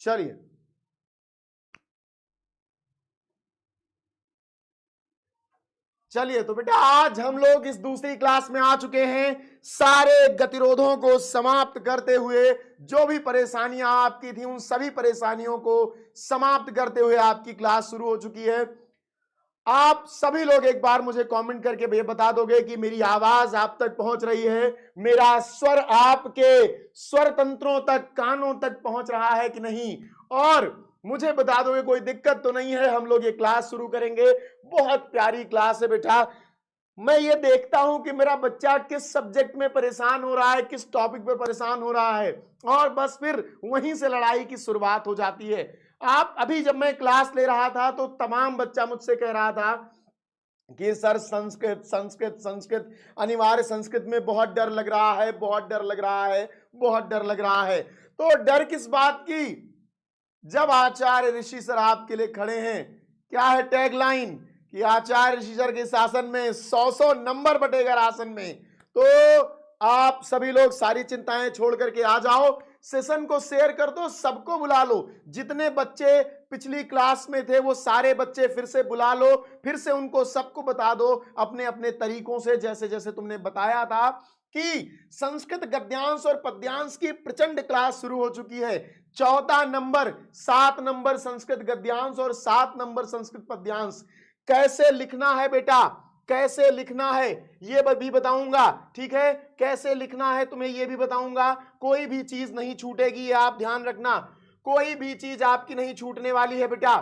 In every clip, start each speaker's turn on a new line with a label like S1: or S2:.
S1: चलिए चलिए तो बेटा आज हम लोग इस दूसरी क्लास में आ चुके हैं। सारे गतिरोधों को समाप्त करते हुए जो भी परेशानियां आपकी थी उन सभी परेशानियों को समाप्त करते हुए आपकी क्लास शुरू हो चुकी है। आप सभी लोग एक बार मुझे कमेंट करके भैया बता दोगे कि मेरी आवाज आप तक पहुंच रही है, मेरा स्वर आपके स्वर तंत्रों तक, कानों तक पहुंच रहा है कि नहीं, और मुझे बता दोगे कोई दिक्कत तो नहीं है। हम लोग ये क्लास शुरू करेंगे। बहुत प्यारी क्लास है बेटा। मैं ये देखता हूं कि मेरा बच्चा किस सब्जेक्ट में परेशान हो रहा है, किस टॉपिक पर परेशान हो रहा है, और बस फिर वहीं से लड़ाई की शुरुआत हो जाती है। आप अभी जब मैं क्लास ले रहा था तो तमाम बच्चा मुझसे कह रहा था कि सर संस्कृत संस्कृत संस्कृत, अनिवार्य संस्कृत में बहुत डर लग रहा है, बहुत डर लग रहा है, बहुत डर लग रहा है। तो डर किस बात की, जब आचार्य ऋषि सर आपके लिए खड़े हैं। क्या है टैगलाइन कि आचार्य ऋषि सर के शासन में 100 नंबर बटेगा राशन में। तो आप सभी लोग सारी चिंताएं छोड़ करके आ जाओ, सेशन को शेयर कर दो, सबको बुला लो। जितने बच्चे पिछली क्लास में थे वो सारे बच्चे फिर से बुला लो, फिर से उनको सबको बता दो अपने अपने तरीकों से, जैसे जैसे तुमने बताया था कि संस्कृत गद्यांश और पद्यांश की प्रचंड क्लास शुरू हो चुकी है। 14 नंबर, 7 नंबर संस्कृत गद्यांश और 7 नंबर संस्कृत पद्यांश। कैसे लिखना है बेटा, कैसे लिखना है ये भी बताऊंगा, ठीक है। कैसे लिखना है तुम्हें ये भी बताऊंगा। कोई भी चीज नहीं छूटेगी, ये आप ध्यान रखना, कोई भी चीज आपकी नहीं छूटने वाली है बेटा।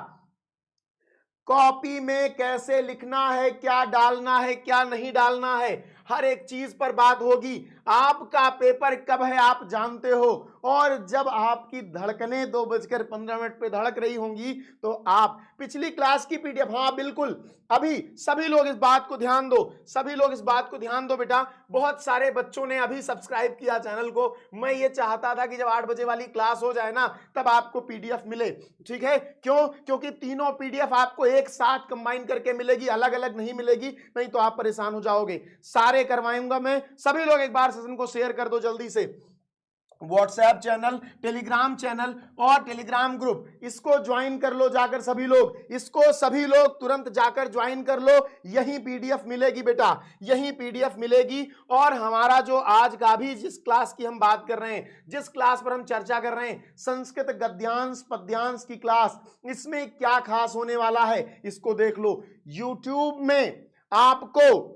S1: कॉपी में कैसे लिखना है, क्या डालना है, क्या नहीं डालना है, हर एक चीज पर बात होगी। आपका पेपर कब है आप जानते हो, और जब आपकी धड़कनें 2:15 पे धड़क रही होंगी तो आप पिछली क्लास की पीडीएफ, हाँ बिल्कुल, अभी सभी लोग इस बात को ध्यान दो, सभी लोग इस बात को ध्यान दो बेटा। बहुत सारे बच्चों ने अभी सब्सक्राइब किया चैनल को। मैं ये चाहता था कि जब 8 बजे वाली क्लास हो जाए ना तब आपको पीडीएफ मिले, ठीक है। क्यों? क्योंकि तीनों पीडीएफ आपको एक साथ कंबाइन करके मिलेगी, अलग अलग नहीं मिलेगी, नहीं तो आप परेशान हो जाओगे। सारे करवाऊंगा मैं। सभी लोग एक बार सेशन को शेयर कर दो जल्दी से। व्हाट्सएप चैनल, टेलीग्राम चैनल और टेलीग्राम ग्रुप, इसको ज्वाइन कर लो जाकर सभी लोग, इसको सभी लोग तुरंत जाकर ज्वाइन कर लो। यही पीडीएफ मिलेगी बेटा, यही पीडीएफ मिलेगी। और हमारा जो आज का भी जिस क्लास की हम बात कर रहे हैं, जिस क्लास पर हम चर्चा कर रहे हैं, संस्कृत गद्यांश पद्यांश की क्लास, इसमें क्या खास होने वाला है इसको देख लो। यूट्यूब में आपको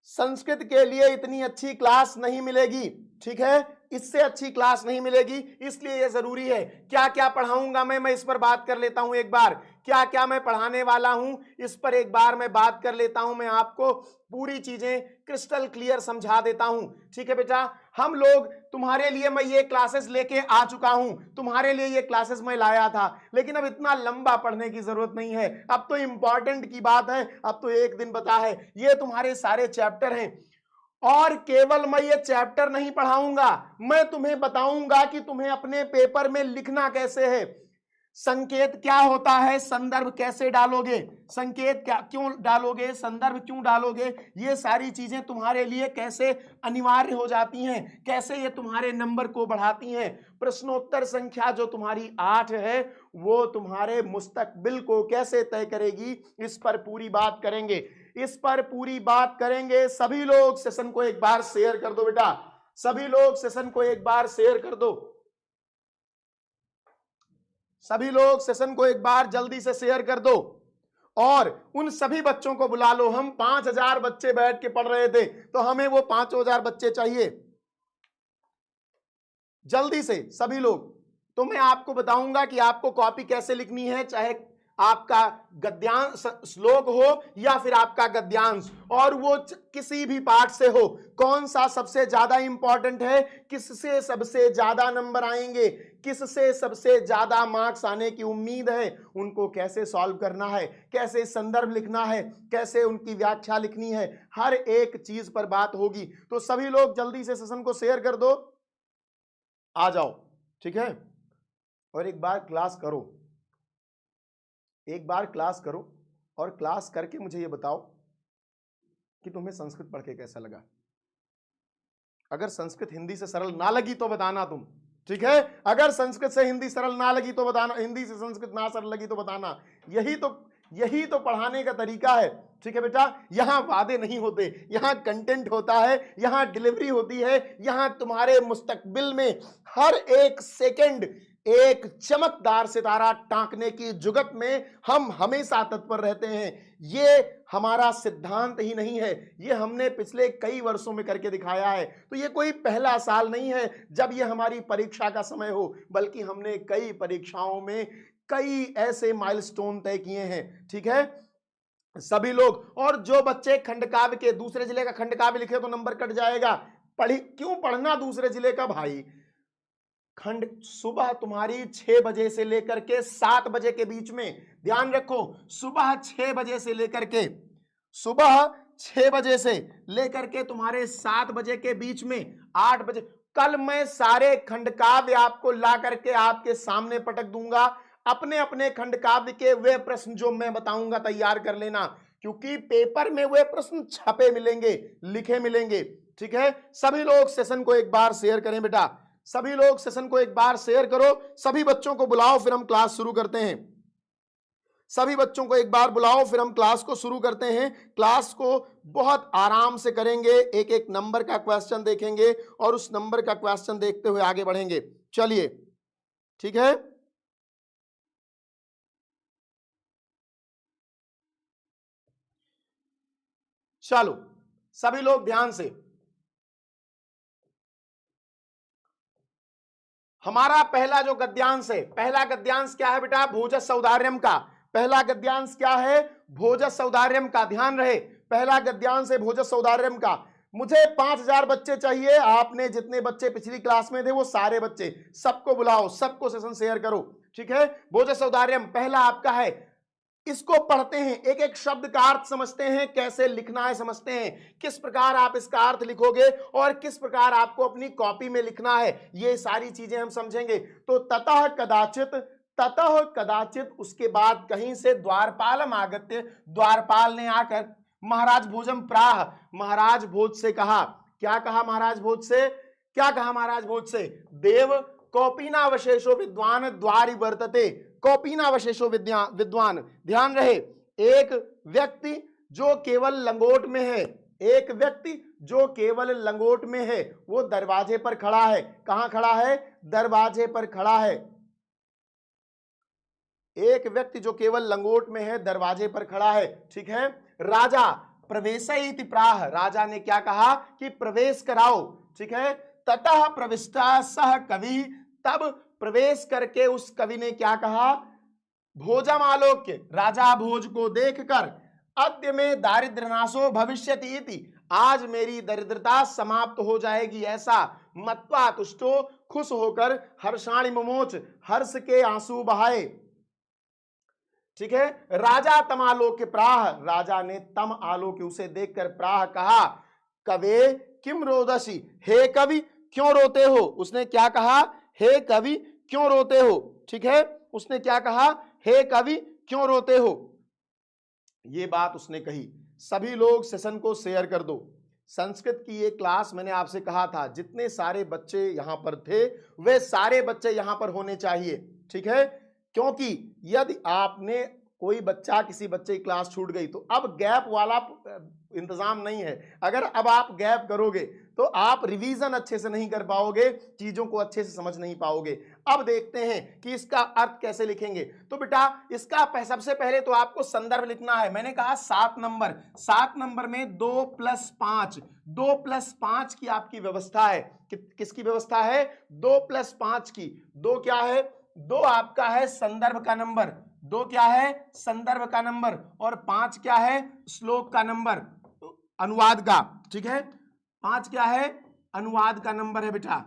S1: संस्कृत के लिए इतनी अच्छी क्लास नहीं मिलेगी, ठीक है, इससे अच्छी क्लास नहीं मिलेगी। इसलिए यह जरूरी है। क्या क्या पढ़ाऊंगा मैं इस पर बात कर लेता हूं एक बार। क्या क्या मैं पढ़ाने वाला हूं इस पर एक बार मैं बात कर लेता हूं। मैं आपको पूरी चीजें क्रिस्टल क्लियर समझा देता हूं, ठीक है बेटा। हम लोग तुम्हारे लिए मैं ये क्लासेस लेके आ चुका हूं, तुम्हारे लिए ये क्लासेस मैं लाया था, लेकिन अब इतना लंबा पढ़ने की जरूरत नहीं है। अब तो इंपॉर्टेंट की बात है, अब तो एक दिन बता है, ये तुम्हारे सारे चैप्टर हैं। और केवल मैं ये चैप्टर नहीं पढ़ाऊंगा, मैं तुम्हें बताऊंगा कि तुम्हें अपने पेपर में लिखना कैसे है। संकेत क्या होता है, संदर्भ कैसे डालोगे, संकेत क्या क्यों डालोगे, संदर्भ क्यों डालोगे, ये सारी चीजें तुम्हारे लिए कैसे अनिवार्य हो जाती हैं, कैसे ये तुम्हारे नंबर को बढ़ाती हैं। प्रश्नोत्तर संख्या जो तुम्हारी 8 है वो तुम्हारे मुस्तकबिल को कैसे तय करेगी, इस पर पूरी बात करेंगे, इस पर पूरी बात करेंगे। सभी लोग सेशन को एक बार शेयर कर दो बेटा, सभी लोग सेशन को एक बार शेयर कर दो, सभी लोग सेशन को एक बार जल्दी से शेयर कर दो। और उन सभी बच्चों को बुला लो। हम 5000 बच्चे बैठ के पढ़ रहे थे तो हमें वो 5000 बच्चे चाहिए, जल्दी से सभी लोग। तो मैं आपको बताऊंगा कि आपको कॉपी कैसे लिखनी है, चाहे आपका गद्यांश श्लोक हो या फिर आपका गद्यांश, और वो किसी भी पाठ से हो। कौन सा सबसे ज्यादा इंपॉर्टेंट है, किससे सबसे ज्यादा नंबर आएंगे, किससे सबसे ज्यादा मार्क्स आने की उम्मीद है, उनको कैसे सॉल्व करना है, कैसे संदर्भ लिखना है, कैसे उनकी व्याख्या लिखनी है, हर एक चीज पर बात होगी। तो सभी लोग जल्दी से सेशन को शेयर कर दो, आ जाओ, ठीक है। और एक बार क्लास करो, एक बार क्लास करो, और क्लास करके मुझे ये बताओ कि तुम्हें संस्कृत पढ़ के कैसा लगा। अगर संस्कृत हिंदी से सरल ना लगी तो बताना तुम, ठीक है। अगर संस्कृत से हिंदी सरल ना लगी तो बताना, हिंदी से संस्कृत ना सरल लगी तो बताना। यही तो पढ़ाने का तरीका है। ठीक है बेटा, यहां वादे नहीं होते, यहां कंटेंट होता है, यहां डिलीवरी होती है, यहां तुम्हारे मुस्तकबिल में हर एक सेकंड एक चमकदार सितारा टांकने की जुगत में हम हमेशा तत्पर रहते हैं। ये हमारा सिद्धांत ही नहीं है, ये हमने पिछले कई वर्षों में करके दिखाया है। तो ये कोई पहला साल नहीं है जब ये हमारी परीक्षा का समय हो, बल्कि हमने कई परीक्षाओं में कई ऐसे माइलस्टोन तय किए हैं। ठीक है सभी लोग। और जो बच्चे खंडकाव्य के, दूसरे जिले का खंडकाव्य लिखे तो नंबर कट जाएगा। क्यों पढ़ना दूसरे जिले का भाई? खंड सुबह तुम्हारी 6 बजे से लेकर के 7 बजे के बीच में, ध्यान रखो, सुबह 6 बजे से लेकर के, सुबह 6 बजे से लेकर के तुम्हारे 7 बजे के बीच में 8 बजे, कल मैं सारे खंडकाव्य आपको ला करके आपके सामने पटक दूंगा। अपने अपने खंडकाव्य के वे प्रश्न जो मैं बताऊंगा तैयार कर लेना, क्योंकि पेपर में वे प्रश्न छपे मिलेंगे, लिखे मिलेंगे। ठीक है, सभी लोग सेशन को एक बार शेयर करें बेटा, सभी लोग सेशन को एक बार शेयर करो। सभी बच्चों को बुलाओ, फिर हम क्लास शुरू करते हैं। सभी बच्चों को एक बार बुलाओ, फिर हम क्लास को शुरू करते हैं। क्लास को बहुत आराम से करेंगे, एक एक नंबर का क्वेश्चन देखेंगे और उस नंबर का क्वेश्चन देखते हुए आगे बढ़ेंगे। चलिए ठीक है, चलो सभी लोग ध्यान से। हमारा पहला जो गद्यांश है, पहला गद्यांश क्या है बेटा? भोजस सौदार्यम का। पहला गद्यांश क्या है? भोजस सौदार्यम का। ध्यान रहे, पहला गद्यांश है भोजस सौदार्यम का। मुझे 5000 बच्चे चाहिए। आपने जितने बच्चे पिछली क्लास में थे वो सारे बच्चे, सबको बुलाओ, सबको सेशन शेयर करो। ठीक है, भोजस सौदार्यम पहला आपका है। इसको पढ़ते हैं, एक एक शब्द का अर्थ समझते हैं, कैसे लिखना है समझते हैं, किस प्रकार आप इसका अर्थ लिखोगे और किस प्रकार आपको अपनी कॉपी में लिखना है, ये सारी चीजें हम समझेंगे। तो ततः कदाचित उसके बाद कहीं से द्वारपालम आगत्य, द्वारपाल ने आकर महाराज भोजम प्राह, महाराज भोज से कहा। क्या कहा महाराज भोज से? क्या कहा महाराज भोज से? देव कौपीनावशेषो विद्वान द्वारि वर्तते, कौपीनावशेषो विद्वान। ध्यान रहे, एक व्यक्ति जो केवल लंगोट में है, एक व्यक्ति जो केवल लंगोट में है, वो दरवाजे पर खड़ा है। कहां खड़ा है? दरवाजे पर खड़ा है। एक व्यक्ति जो केवल लंगोट में है, दरवाजे पर खड़ा है। ठीक है, राजा प्रवेशयति प्राह, राजा ने क्या कहा कि प्रवेश कराओ। ठीक है, ततः प्रविष्टा सह कवि, तब प्रवेश करके उस कवि ने क्या कहा? भोजम आलोक्य, राजा भोज को देखकर, अद्य में दारिद्र्य नाशो भविष्यति इति, आज मेरी दरिद्रता समाप्त हो जाएगी ऐसा, मत्वा तुष्टो, खुश होकर, हर्षाणि मुमोच, हर्ष के आंसू बहाए। ठीक है, राजा तम आलोक्य प्राह, राजा ने तम आलोक्य, उसे देखकर प्राह कहा, कवे किम रोदसी, हे कवि क्यों रोते हो। उसने क्या कहा? हे कवि क्यों रोते हो। ठीक है, उसने क्या कहा? हे कवि क्यों रोते हो, ये बात उसने कही। सभी लोग सेशन को शेयर कर दो। संस्कृत की ये क्लास मैंने आपसे कहा था, जितने सारे बच्चे यहां पर थे वे सारे बच्चे यहां पर होने चाहिए। ठीक है, क्योंकि यदि आपने कोई बच्चा, किसी बच्चे की क्लास छूट गई तो अब गैप वाला इंतजाम नहीं है। अगर अब आप गैप करोगे तो आप रिवीजन अच्छे से नहीं कर पाओगे, चीजों को अच्छे से समझ नहीं पाओगे। अब देखते हैं कि इसका अर्थ कैसे लिखेंगे। तो बेटा इसका सबसे पहले तो आपको संदर्भ लिखना है। मैंने कहा 7 नंबर, 7 नंबर में 2+5, 2+5 की आपकी व्यवस्था है। किसकी व्यवस्था है? 2+5 की। 2 क्या है? 2 आपका है संदर्भ का नंबर, 2 क्या है? संदर्भ का नंबर, और 5 क्या है? श्लोक का नंबर, अनुवाद का। ठीक है, 5 क्या है? अनुवाद का नंबर है बेटा,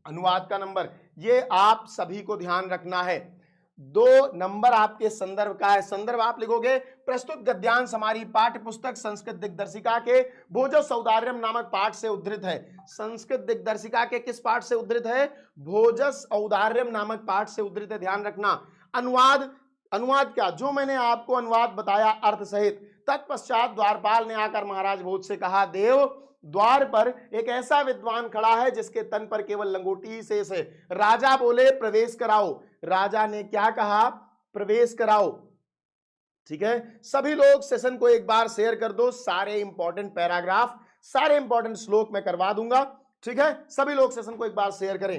S1: अनुवाद का नंबर। ये आप सभी को ध्यान रखना है। 2 नंबर आपके संदर्भ का है। संदर्भ आप लिखोगे, प्रस्तुत गद्यांश हमारी पाठ्य पुस्तक संस्कृत दिग्दर्शिका के भोजस सौदार्यम नामक पाठ से उद्धृत है। संस्कृत दिग्दर्शिका के किस पाठ से उद्धृत है? भोजस औदार्यम नामक पाठ से उद्धृत है, ध्यान रखना। अनुवाद, अनुवाद क्या? जो मैंने आपको अनुवाद बताया अर्थ सहित। तत्पश्चात द्वारपाल ने आकर महाराज भोज से कहा, देव द्वार पर एक ऐसा विद्वान खड़ा है जिसके तन पर केवल लंगोटी ही शेष है। राजा बोले प्रवेश कराओ। राजा ने क्या कहा? प्रवेश कराओ। ठीक है, सभी लोग सेशन को एक बार शेयर कर दो। सारे इंपॉर्टेंट पैराग्राफ, सारे इंपॉर्टेंट श्लोक मैं करवा दूंगा। ठीक है, सभी लोग सेशन को एक बार शेयर करें।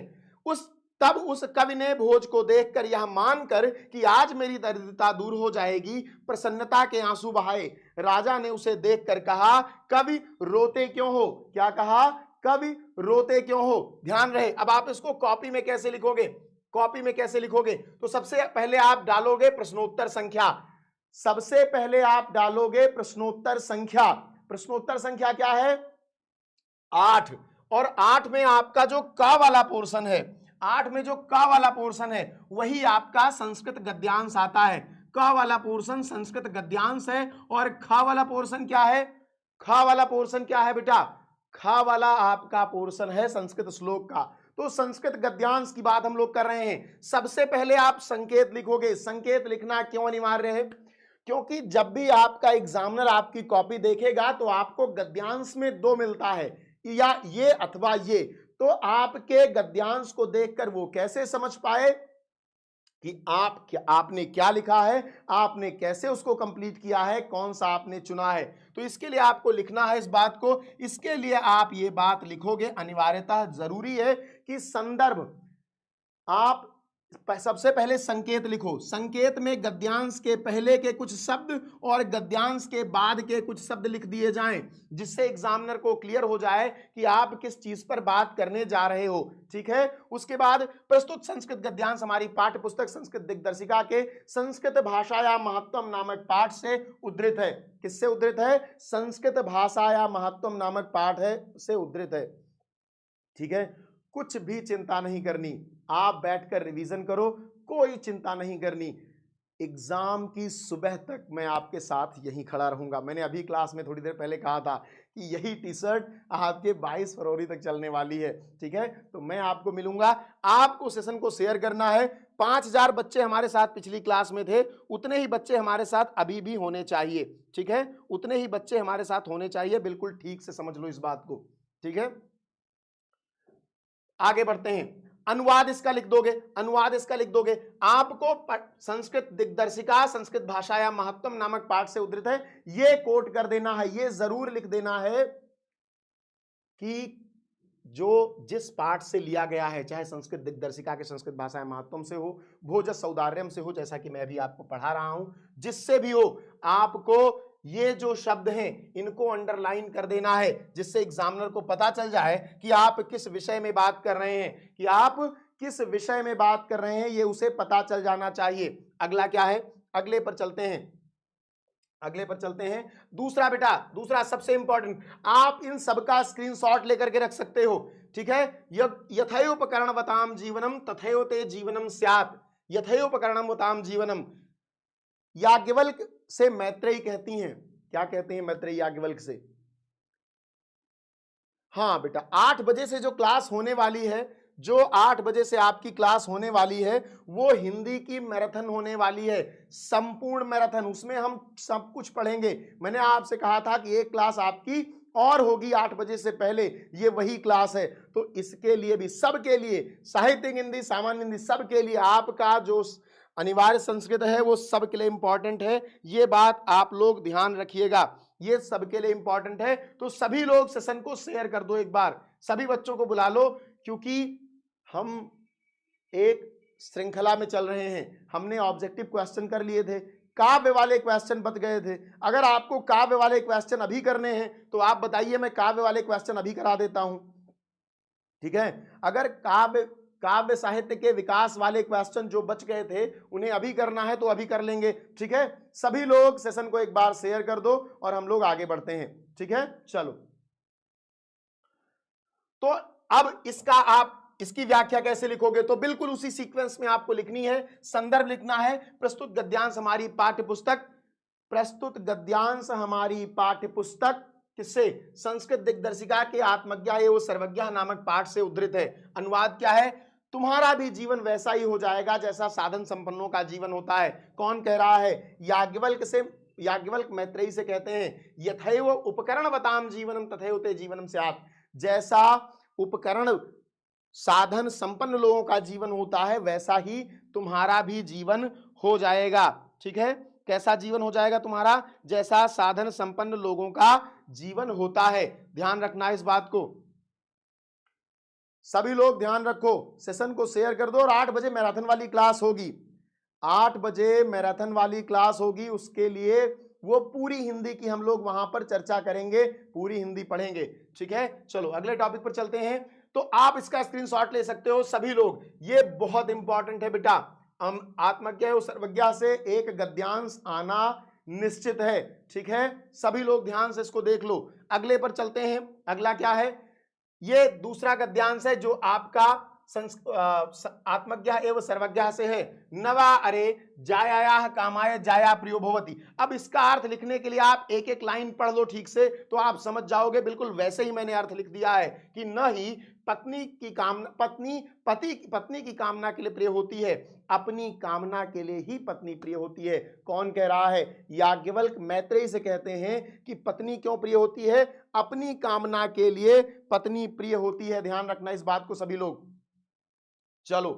S1: तब उस कवि ने भोज को देखकर यह मानकर कि आज मेरी दरिद्रता दूर हो जाएगी, प्रसन्नता के आंसू बहाए। राजा ने उसे देखकर कहा, कवि रोते क्यों हो? क्या कहा? कवि रोते क्यों हो? ध्यान रहे। अब आप इसको कॉपी में कैसे लिखोगे? कॉपी में कैसे लिखोगे? तो सबसे पहले आप डालोगे प्रश्नोत्तर संख्या। सबसे पहले आप डालोगे प्रश्नोत्तर संख्या। प्रश्नोत्तर संख्या क्या है? 8। और 8 में आपका जो का वाला पोर्शन है, 8 में जो का वाला पोर्शन है वही आपका संस्कृत गद्यांश आता है। का वाला पोर्शन संस्कृत गद्यांश है। और खा वाला पोर्शन क्या है? खा वाला पोर्शन क्या है बेटा? खा वाला आपका पोर्शन है संस्कृत श्लोक का। तो संस्कृत गद्यांश की बात हम लोग कर रहे हैं। सबसे पहले आप संकेत लिखोगे। संकेत लिखना क्यों अनिवार्य है? क्योंकि जब भी आपका एग्जामिनर आपकी कॉपी देखेगा तो आपको गद्यांश में 2 मिलता है, या ये अथवा ये। तो आपके गद्यांश को देखकर वो कैसे समझ पाए कि आपने क्या लिखा है, आपने कैसे उसको कंप्लीट किया है, कौन सा आपने चुना है। तो इसके लिए आपको लिखना है इस बात को। इसके लिए आप ये बात लिखोगे, अनिवार्यतः जरूरी है कि संदर्भ। आप सबसे पहले संकेत लिखो। संकेत में गद्यांश के पहले के कुछ शब्द और गद्यांश के बाद के कुछ शब्द लिख दिए जाएं, जिससे एग्जामिनर को क्लियर हो जाए कि आप किस चीज पर बात करने जा रहे हो। ठीक है, उसके बाद प्रस्तुत संस्कृत गद्यांश हमारी पाठ्य पुस्तक संस्कृत दिग्दर्शिका के संस्कृत भाषाया महत्वम नामक पाठ से उद्धृत है। किससे उद्धृत है? संस्कृत भाषाया महत्वम नामक पाठ है से उद्धृत है। ठीक है, कुछ भी चिंता नहीं करनी, आप बैठकर रिवीजन करो, कोई चिंता नहीं करनी। एग्जाम की सुबह तक मैं आपके साथ यहीं खड़ा रहूंगा। मैंने अभी क्लास में थोड़ी देर पहले कहा था कि यही टी शर्ट आपके 22 फरवरी तक चलने वाली है। ठीक है, तो मैं आपको मिलूंगा। आपको सेशन को शेयर करना है। 5000 बच्चे हमारे साथ पिछली क्लास में थे, उतने ही बच्चे हमारे साथ अभी भी होने चाहिए। ठीक है, उतने ही बच्चे हमारे साथ होने चाहिए। बिल्कुल ठीक से समझ लो इस बात को। ठीक है, आगे बढ़ते हैं। अनुवाद इसका लिख दोगे। अनुवाद इसका लिख दोगे। आपको संस्कृत दिग्दर्शिका संस्कृत भाषाया महत्वम नामक पाठ से उद्धृत है, ये कोट कर देना है। ये जरूर लिख देना है कि जो जिस पाठ से लिया गया है, चाहे संस्कृत दिग्दर्शिका के संस्कृत भाषाया महत्वम से हो, भोजस सौदार्यम से हो, जैसा कि मैं अभी आपको पढ़ा रहा हूं, जिससे भी हो, आपको ये जो शब्द हैं इनको अंडरलाइन कर देना है, जिससे एग्जामिनर को पता चल जाए कि आप किस विषय में बात कर रहे हैं, कि आप किस विषय में बात कर रहे हैं, ये उसे पता चल जाना चाहिए। अगला क्या है? अगले पर चलते हैं। अगले पर चलते हैं। दूसरा बेटा, दूसरा सबसे इंपॉर्टेंट, आप इन सबका स्क्रीनशॉट लेकर के रख सकते हो। ठीक है, यथैयोपकरणवताम जीवनम तथैव ते जीवनम स्यात्। यथैयोपकरणवताम जीवनम याज्ञवल्क्य से मैत्रेयी कहती हैं। क्या कहते हैं मैत्रेयी याज्ञवल्क्य से? हाँ बेटा, 8 बजे से जो क्लास होने वाली है, जो 8 बजे से आपकी क्लास होने वाली है, वो हिंदी की मैराथन होने वाली है, संपूर्ण मैराथन। उसमें हम सब कुछ पढ़ेंगे। मैंने आपसे कहा था कि एक क्लास आपकी और होगी 8 बजे से पहले, ये वही क्लास है। तो इसके लिए भी, सबके लिए, साहित्यिक हिंदी, सामान्य हिंदी, सबके लिए आपका जो अनिवार्य संस्कृत है वो सबके लिए इंपॉर्टेंट है। ये बात आप लोग ध्यान रखिएगा, ये सबके लिए इंपॉर्टेंट है। तो सभी लोग सेशन को शेयर कर दो एक बार, सभी बच्चों को बुला लो, क्योंकि हम एक श्रृंखला में चल रहे हैं। हमने ऑब्जेक्टिव क्वेश्चन कर लिए थे, काव्य वाले क्वेश्चन बच गए थे। अगर आपको काव्य वाले क्वेश्चन अभी करने हैं तो आप बताइए, मैं काव्य वाले क्वेश्चन अभी करा देता हूं। ठीक है, अगर काव्य साहित्य के विकास वाले क्वेश्चन जो बच गए थे उन्हें अभी करना है तो अभी कर लेंगे। ठीक है, सभी लोग सेशन को एक बार शेयर कर दो और हम लोग आगे बढ़ते हैं। ठीक है, चलो। तो अब इसकी व्याख्या कैसे लिखोगे? तो बिल्कुल उसी सीक्वेंस में आपको लिखनी है। संदर्भ लिखना है प्रस्तुत गद्यांश हमारी पाठ्य पुस्तक, प्रस्तुत गद्यांश हमारी पाठ्य पुस्तक किससे? संस्कृत दिग्दर्शिका के आत्मज्ञा एवं सर्वज्ञ नामक पाठ से उद्धृत है। अनुवाद क्या है? तुम्हारा भी जीवन वैसा ही हो जाएगा जैसा साधन संपन्नों का जीवन होता है। कौन कह रहा है? याज्ञवल्क्य से याज्ञवल्क्य मैत्रेयी से कहते हैं यथैव उपकरणवताम जीवनम तथैव ते जीवनम स्यात्। जैसा उपकरण साधन संपन्न लोगों का जीवन होता है वैसा ही तुम्हारा भी जीवन हो जाएगा। ठीक है, कैसा जीवन हो जाएगा तुम्हारा? जैसा साधन संपन्न लोगों का जीवन होता है। ध्यान रखना इस बात को, सभी लोग ध्यान रखो। सेशन को शेयर कर दो और 8 बजे मैराथन वाली क्लास होगी, 8 बजे मैराथन वाली क्लास होगी। उसके लिए वो पूरी हिंदी की हम लोग वहां पर चर्चा करेंगे, पूरी हिंदी पढ़ेंगे। ठीक है, चलो अगले टॉपिक पर चलते हैं। तो आप इसका स्क्रीनशॉट ले सकते हो सभी लोग, ये बहुत इंपॉर्टेंट है बेटा। आत्मज्ञा एवं सर्वज्ञा से एक गद्यांश आना निश्चित है। ठीक है, सभी लोग ध्यान से इसको देख लो। अगले पर चलते हैं। अगला क्या है? ये दूसरा गद्यांश है जो आपका आत्मज्ञा एवं सर्वज्ञा से है। नवा अरे जायायाह कामाय जाया प्रियो भवति। अब इसका अर्थ लिखने के लिए आप एक एक लाइन पढ़ लो ठीक से, तो आप समझ जाओगे। बिल्कुल वैसे ही मैंने अर्थ लिख दिया है कि न ही पत्नी की कामना पत्नी की कामना के लिए प्रिय होती है, अपनी कामना के लिए ही पत्नी प्रिय होती है। कौन कह रहा है? याज्ञवल्क्य मैत्रेयी से कहते हैं कि पत्नी क्यों प्रिय होती है? अपनी कामना के लिए पत्नी प्रिय होती है। ध्यान रखना इस बात को सभी लोग। चलो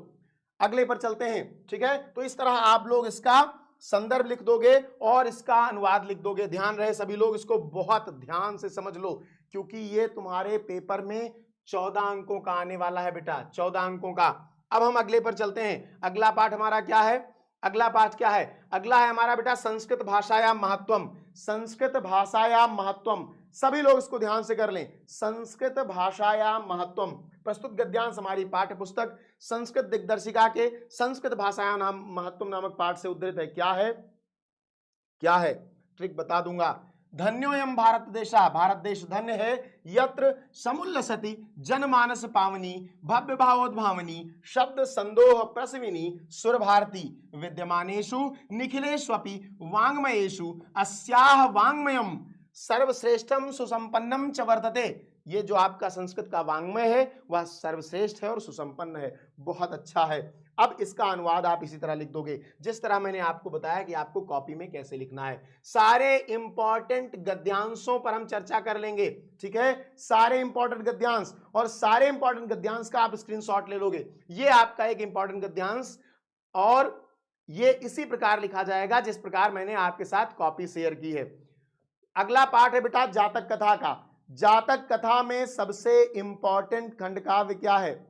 S1: अगले पर चलते हैं। ठीक है, तो इस तरह आप लोग इसका संदर्भ लिख दोगे और इसका अनुवाद लिख दोगे। ध्यान रहे सभी लोग, इसको बहुत ध्यान से समझ लो क्योंकि ये तुम्हारे पेपर में 14 अंकों का आने वाला है बेटा, 14 अंकों का। अब हम अगले पर चलते हैं। अगला पाठ हमारा क्या है? अगला पाठ क्या है? अगला है हमारा बेटा संस्कृत भाषायां महत्वम। संस्कृत भाषायां महत्वम, सभी लोग इसको ध्यान से कर लें। संस्कृत भाषायां महत्वम प्रस्तुत गद्यांश हमारी पाठ्य पुस्तक संस्कृत दिग्दर्शिका के संस्कृत भाषायां नाम महत्वम नामक पाठ से उद्धृत है। क्या है? क्या है? ट्रिक बता दूंगा। धन्योयम भारत देशा, भारत देश धन्य है। यत्र समुल्लसति जनमानस पावनी भव्य भावोद्भावनी शब्द संदोह प्रसविनी सुर भारती विद्यमानेषु निखिलेष्वपि वाङ्मयेषु अस्याह वाङ्मयम सर्वश्रेष्ठम सुसंपन्नम च वर्तते। ये जो आपका संस्कृत का वाङ्मय है वह सर्वश्रेष्ठ है और सुसंपन्न है, बहुत अच्छा है। अब इसका अनुवाद आप इसी तरह लिख दोगे जिस तरह मैंने आपको बताया कि आपको कॉपी में कैसे लिखना है। सारे इंपॉर्टेंट गद्यांशों पर हम चर्चा कर लेंगे। ठीक है, सारे इंपॉर्टेंट गद्यांश, और सारे इंपॉर्टेंट गद्यांश का आप स्क्रीनशॉट ले लोगे। ये आपका एक इंपॉर्टेंट गद्यांश, और ये इसी प्रकार लिखा जाएगा जिस प्रकार मैंने आपके साथ कॉपी शेयर की है। अगला पाठ है बेटा जातक कथा का। जातक कथा में सबसे इंपॉर्टेंट खंडकाव्य क्या है?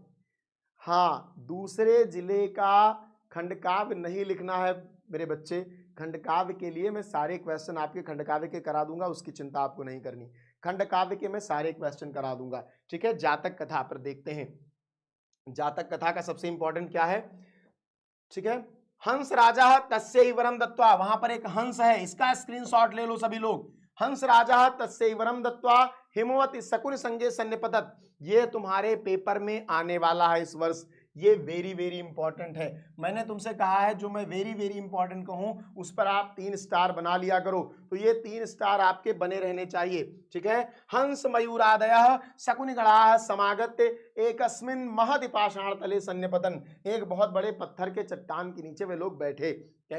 S1: हाँ, दूसरे जिले का खंडकाव्य नहीं लिखना है मेरे बच्चे। खंडकाव्य के लिए मैं सारे क्वेश्चन आपके खंडकाव्य के करा दूंगा, उसकी चिंता आपको नहीं करनी। खंडकाव्य के मैं सारे क्वेश्चन करा दूंगा। ठीक है, जातक कथा पर देखते हैं। जातक कथा का सबसे इंपॉर्टेंट क्या है? ठीक है, हंस राजा तस्यै वरम दत्वा, वहां पर एक हंस है, इसका स्क्रीनशॉट ले लो सभी लोग। हंस राजा तस्यै वरम दत्वा हिमवती शकुन संगे सन्निपतत। ये तुम्हारे पेपर में आने वाला है इस वर्ष। ये वेरी वेरी इंपॉर्टेंट है। मैंने तुमसे कहा है जो मैं वेरी वेरी इंपॉर्टेंट कहूं उस पर आप 3 स्टार बना लिया करो, तो ये 3 स्टार आपके बने रहने चाहिए। ठीक है, हंस मयूरादयः शकुनिगणाः समागत्य एकस्मिन् महति पाषाण तले सन्निपतन। एक बहुत बड़े पत्थर के चट्टान के नीचे वे लोग बैठे।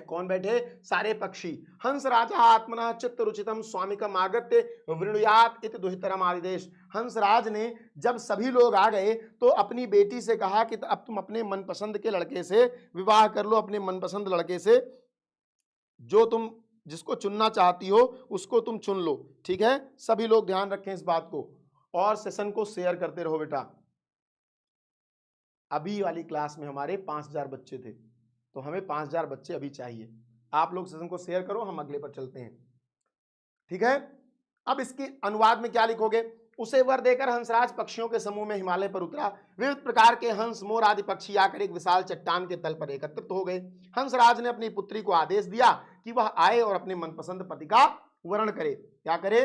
S1: कौन बैठे? सारे पक्षी। हंस राजा आत्मना चित्त रुचितम स्वामिकम आगत्य वृणुयात इति दुहितरम आदिदेश। हंसराज ने जब सभी लोग आ गए तो अपनी बेटी से कहा कि अब तुम अपने मनपसंद के लड़के से विवाह कर लो, अपने मनपसंद लड़के से, जो तुम जिसको चुनना चाहती हो उसको तुम चुन लो। ठीक है, सभी लोग ध्यान रखें इस बात को, और सेशन को शेयर करते रहो बेटा। अभी वाली क्लास में हमारे 5000 बच्चे थे, तो हमें 5000 बच्चे अभी चाहिए। आप लोग सेशन को शेयर करो, हम अगले पर चलते हैं। ठीक है, अब इसके अनुवाद में क्या लिखोगे? उसे वर देकर हंसराज पक्षियों के समूह में हिमालय पर उतरा। विविध प्रकार के हंस मोर आदि पक्षी आकर एक विशाल चट्टान के तल पर एकत्रित हो गए। हंसराज ने अपनी पुत्री को आदेश दिया कि वह आए और अपने मनपसंद पति का वर्ण करे। क्या करे?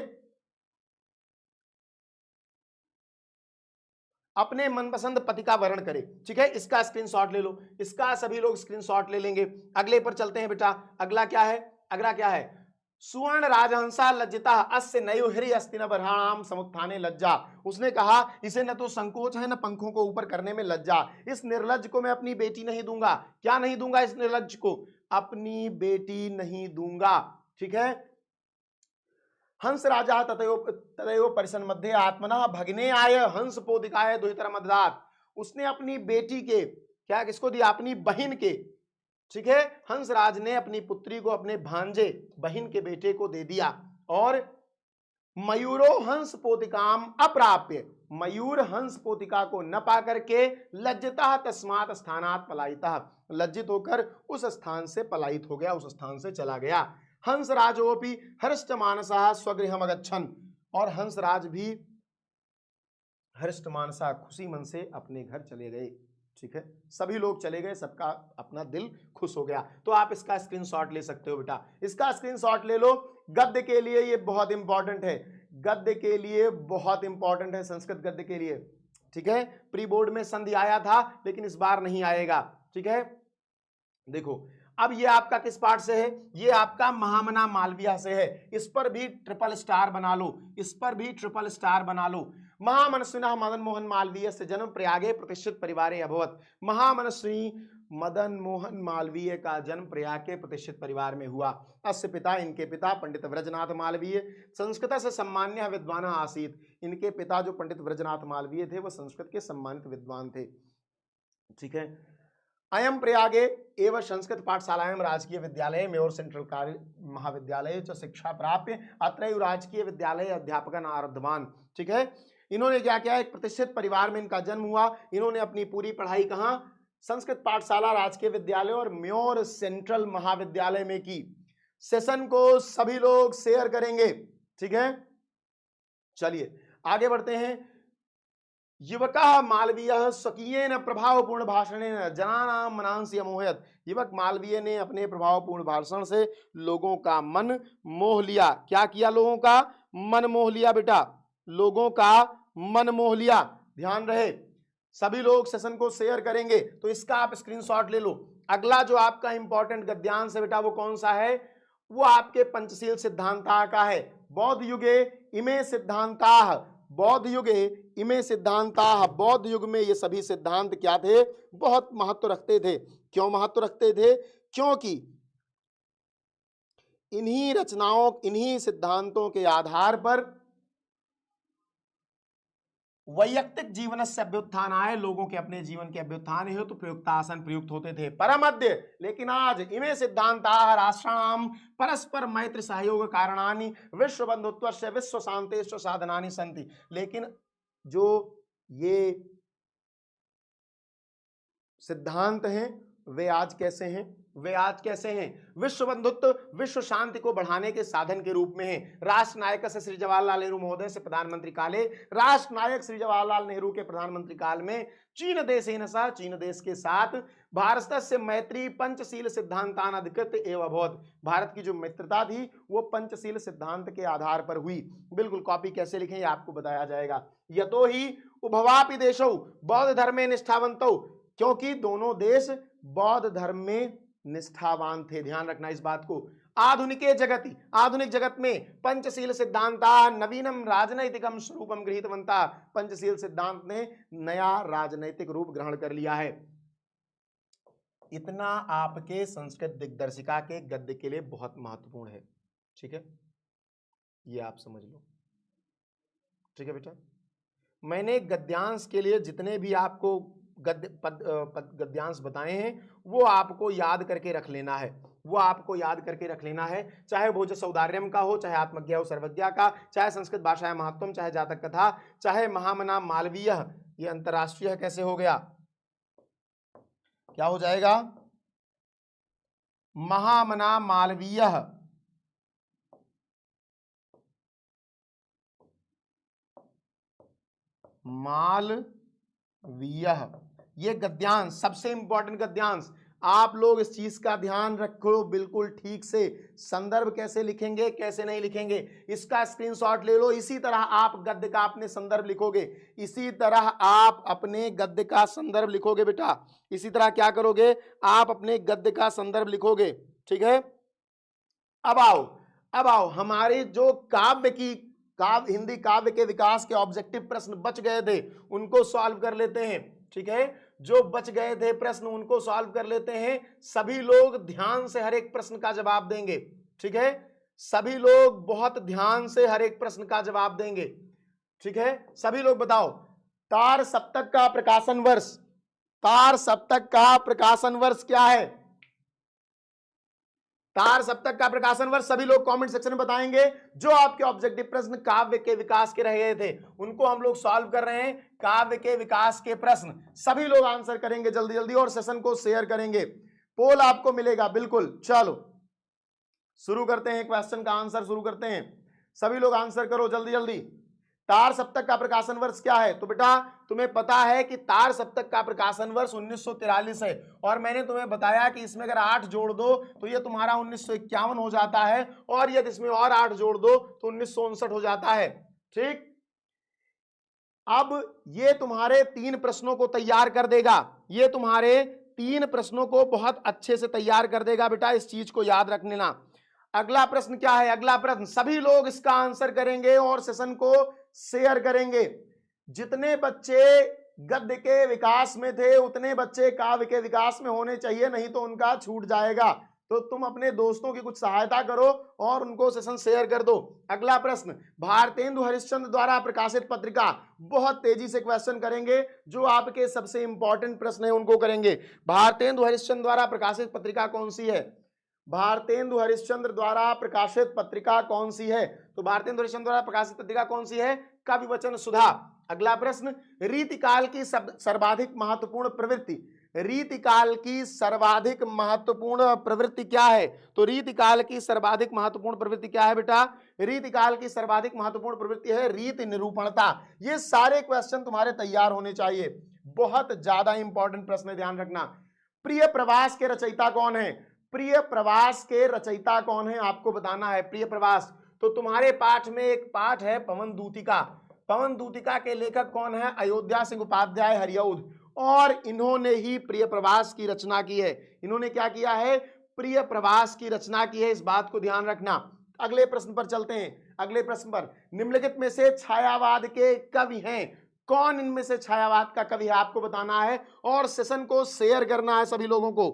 S1: अपने मनपसंद पति का वर्ण करे। ठीक है, इसका स्क्रीनशॉट ले लो, इसका सभी लोग स्क्रीनशॉट ले लेंगे। अगले पर चलते हैं बेटा। अगला क्या है? अगला क्या है? सुवर्ण राजहंसा लज्जिता अस्य नयो हरि अस्ति न बर्हाणाम समुत्थाने लज्जा। उसने कहा इसे न तो संकोच है न पंखों को ऊपर करने में लज्जा। इस निर्लज्ज को मैं अपनी बेटी नहीं दूंगा। क्या नहीं दूंगा? इस निर्लज्ज को अपनी बेटी नहीं दूंगा। ठीक है, हंस राजा ततयो परिसन मध्य आत्मना भगिने आय हंस पोदिकाय दुहितर मददात। उसने अपनी बेटी के, क्या किसको दिया, अपनी बहन के, ठीक है, हंसराज ने अपनी पुत्री को अपने भांजे बहन के बेटे को दे दिया। और मयूरो हंस पोतिकाम अप्राप्य, मयूर हंस पोतिका को न पा करके लज्जता तस्मात् स्थानात् पलायितः, लज्जित होकर उस स्थान से पलायित हो गया, उस स्थान से चला गया। हंसराजोपि हृष्ट मानसः स्वगृहम् अगच्छन्, और हंसराज भी हृष्ट मानसा खुशी मन से अपने घर चले गए। ठीक है, सभी लोग चले गए, सबका अपना दिल खुश हो गया। तो आप इसका स्क्रीनशॉट ले सकते हो बेटा, इसका स्क्रीनशॉट ले लो। गद्य के लिए ये बहुत इंपॉर्टेंट है, गद्य के लिए बहुत इंपॉर्टेंट है, संस्कृत गद्य के लिए। ठीक है, प्री बोर्ड में संधि आया था लेकिन इस बार नहीं आएगा। ठीक है, देखो अब ये आपका किस पार्ट से है, ये आपका महामना मालविया से है। इस पर भी ट्रिपल स्टार बना लो, इस पर भी ट्रिपल स्टार बना लो। महामनस्विनः मदन मोहन मालवीय से जन्म प्रयागे प्रतिष्ठित परिवारे अभवत। महामनस्वी मदन मोहन मालवीय का जन्म प्रयाग के प्रतिष्ठित परिवार में हुआ। अस्य पिता, इनके पिता पंडित व्रजनाथ मालवीय संस्कृत से सम्मान्य विद्वान आसीत। इनके पिता जो पंडित व्रजनाथ मालवीय थे वह संस्कृत के सम्मानित विद्वान थे। ठीक है, अयम प्रयागे एवं संस्कृत पाठशालायां राजकीय विद्यालय में और सेंट्रल कार्य महाविद्यालय च शिक्षा प्राप्य अत्रैव राजकीय विद्यालय अध्यापकन आरब्धवान। ठीक है, इन्होंने क्या किया, एक प्रतिष्ठित परिवार में इनका जन्म हुआ। इन्होंने अपनी पूरी पढ़ाई कहाँ, संस्कृत पाठशाला राजकीय विद्यालय और म्योर सेंट्रल महाविद्यालय में की। सेशन को सभी लोग शेयर करेंगे। ठीक है, चलिए आगे बढ़ते हैं। युवकः मालवीयः स्वकीयेन प्रभावपूर्ण भाषणेन जनानां मनांसि अमोहयत्। युवक मालवीय ने अपने प्रभावपूर्ण भाषण से लोगों का मन मोह लिया। क्या किया, लोगों का मन मोह लिया बेटा, लोगों का मन मोह लिया। ध्यान रहे, सभी लोग सेशन को शेयर करेंगे तो इसका आप स्क्रीनशॉट ले लो। अगला जो आपका इंपॉर्टेंट गद्यांश है बेटा वो कौन सा है, वो आपके पंचशील सिद्धांता का है। बौद्ध युगे इमे सिद्धांताः, बौद्ध युगे इमे सिद्धांताः, बौद्ध युग में ये सभी सिद्धांत क्या थे, बहुत महत्व रखते थे। क्यों महत्व रखते थे, क्योंकि इन्हीं रचनाओं, इन्हीं सिद्धांतों के आधार पर वैयक्तिक जीवन से अभ्युत्थान आए, लोगों के अपने जीवन के अभ्युत्थान हेतु तो प्रयुक्तासन प्रयुक्त होते थे। परमद्य लेकिन आज इमे सिद्धांताः राष्ट्राणां परस्पर मैत्री सहयोग कारणानि विश्व बंधुत्वस्य विश्व शांतेश्च साधनानि सन्ति। लेकिन जो ये सिद्धांत हैं वे आज कैसे हैं, वे आज कैसे हैं, विश्व बंधुत्व, विश्व शांति को बढ़ाने के साधन के रूप में हैं। राष्ट्र नायक से श्री जवाहरलाल नेहरू महोदय से प्रधानमंत्री काले, राष्ट्र नायक श्री जवाहरलाल नेहरू के प्रधानमंत्री काल में चीन देशेन सह, चीन देश के साथ भारतस्य मैत्री पंचशील सिद्धांतान अधिकृत एवं अभवत्। भारत की जो मित्रता थी वो पंचशील सिद्धांत के आधार पर हुई। बिल्कुल कॉपी कैसे लिखें ये आपको बताया जाएगा। यतो ही उभवापि देशौ बौद्ध धर्मे निष्ठावन्तौ, क्योंकि दोनों देश बौद्ध धर्म में निष्ठावान थे। ध्यान रखना इस बात को। आधुनिके जगति, आधुनिक जगत में पंचशील सिद्धांता नवीनम राजनैतिकम स्वरूपम गृहीतवन्तः। पंचशील सिद्धांत ने नया राजनैतिक रूप ग्रहण कर लिया है। इतना आपके संस्कृत दिग्दर्शिका के गद्य के लिए बहुत महत्वपूर्ण है। ठीक है, ये आप समझ लो। ठीक है बेटा, मैंने गद्यांश के लिए जितने भी आपको गद्यांश बताए हैं वो आपको याद करके रख लेना है, वो आपको याद करके रख लेना है। चाहे भोज सौदार्यम का हो, चाहे आत्मज्ञा हो सर्वज्ञा का, चाहे संस्कृत भाषा महत्वम, चाहे जातक कथा, चाहे महामना मालवीय। ये अंतरराष्ट्रीय कैसे हो गया, क्या हो जाएगा, महामना मालवीय। मालवीय ये गद्यांश सबसे इंपॉर्टेंट गद्यांश। आप लोग इस चीज का ध्यान रखो बिल्कुल ठीक से। संदर्भ कैसे लिखेंगे, कैसे नहीं लिखेंगे, इसका स्क्रीनशॉट ले लो। इसी तरह आप गद्य का अपने संदर्भ लिखोगे, इसी तरह आप अपने गद्य का संदर्भ लिखोगे बेटा। इसी तरह क्या करोगे, आप अपने गद्य का संदर्भ लिखोगे। ठीक है, अब आओ हमारे जो हिंदी काव्य के विकास के ऑब्जेक्टिव प्रश्न बच गए थे उनको सॉल्व कर लेते हैं। ठीक है, जो बच गए थे प्रश्न उनको सॉल्व कर लेते हैं। सभी लोग ध्यान से हर एक प्रश्न का जवाब देंगे। ठीक है, सभी लोग बहुत ध्यान से हर एक प्रश्न का जवाब देंगे, ठीक है। सभी लोग बताओ, तार सप्तक का प्रकाशन वर्ष, तार सप्तक का प्रकाशन वर्ष क्या है? तार सप्तक का प्रकाशन वर्ष सभी लोग कमेंट सेक्शन में बताएंगे। जो आपके ऑब्जेक्टिव प्रश्न काव्य के विकास के रह गए थे उनको हम लोग सॉल्व कर रहे हैं। काव्य के विकास के प्रश्न सभी लोग आंसर करेंगे जल्दी जल्दी और सेशन को शेयर करेंगे। पोल आपको मिलेगा बिल्कुल। चलो शुरू करते हैं, क्वेश्चन का आंसर शुरू करते हैं। सभी लोग आंसर करो जल्दी जल्दी। तार सप्तक का प्रकाशन वर्ष क्या है? तो बेटा तुम्हें पता है कि तार सप्तक का प्रकाशन वर्ष 1943 है और मैंने तुम्हें बताया कि इसमें अगर 8 जोड़ दो तो ये तुम्हारा 1951 हो जाता है और यदि इसमें और 8 जोड़ दो तो 1959 हो जाता है। ठीक, अब ये तुम्हारे 3 प्रश्नों को तैयार कर देगा, ये तुम्हारे 3 प्रश्नों को बहुत अच्छे से तैयार कर देगा बेटा, इस चीज को याद रख लेना। अगला प्रश्न क्या है? अगला प्रश्न सभी लोग इसका आंसर करेंगे और सेशन को शेयर करेंगे। जितने बच्चे गद्य के विकास में थे उतने बच्चे काव्य के विकास में होने चाहिए, नहीं तो उनका छूट जाएगा। तो तुम अपने दोस्तों की कुछ सहायता करो और उनको सेशन शेयर कर दो। अगला प्रश्न, भारतेंदु हरिश्चंद्र द्वारा प्रकाशित पत्रिका, बहुत तेजी से क्वेश्चन करेंगे, जो आपके सबसे इंपॉर्टेंट प्रश्न है उनको करेंगे। भारतेंदु हरिश्चंद्र द्वारा प्रकाशित पत्रिका कौन सी है? भारतेंदु हरिश्चंद्र द्वारा प्रकाशित पत्रिका कौन सी है? तो भारतेंदु हरिश्चंद्र द्वारा प्रकाशित पत्रिका कौन सी है? कवि वचन सुधा। अगला प्रश्न, रीतिकाल की सर्वाधिक महत्वपूर्ण प्रवृत्ति, रीतिकाल की सर्वाधिक महत्वपूर्ण प्रवृत्ति क्या है? तो रीतिकाल की सर्वाधिक महत्वपूर्ण प्रवृत्ति क्या है बेटा? रीतिकाल की सर्वाधिक महत्वपूर्ण प्रवृत्ति है रीति निरूपणता। ये सारे क्वेश्चन तुम्हारे तैयार होने चाहिए, बहुत ज्यादा इंपॉर्टेंट प्रश्न है, ध्यान रखना। प्रिय प्रवास के रचयिता कौन है? प्रिय प्रवास के रचयिता कौन है आपको बताना है। प्रिय प्रवास, तो तुम्हारे पाठ में एक पाठ है पवन दूतिका। पवन दूतिका के लेखक कौन है? अयोध्या सिंह उपाध्याय हरिऔध, और इन्होंने ही प्रिय प्रवास की रचना की है। इन्होंने क्या किया है? प्रिय प्रवास की रचना की है, इस बात को ध्यान रखना। अगले प्रश्न पर चलते हैं। अगले प्रश्न पर, निम्नलिखित में से छायावाद के कवि हैं कौन? इनमें से छायावाद का कवि है आपको बताना है और सेशन को शेयर करना है सभी लोगों को,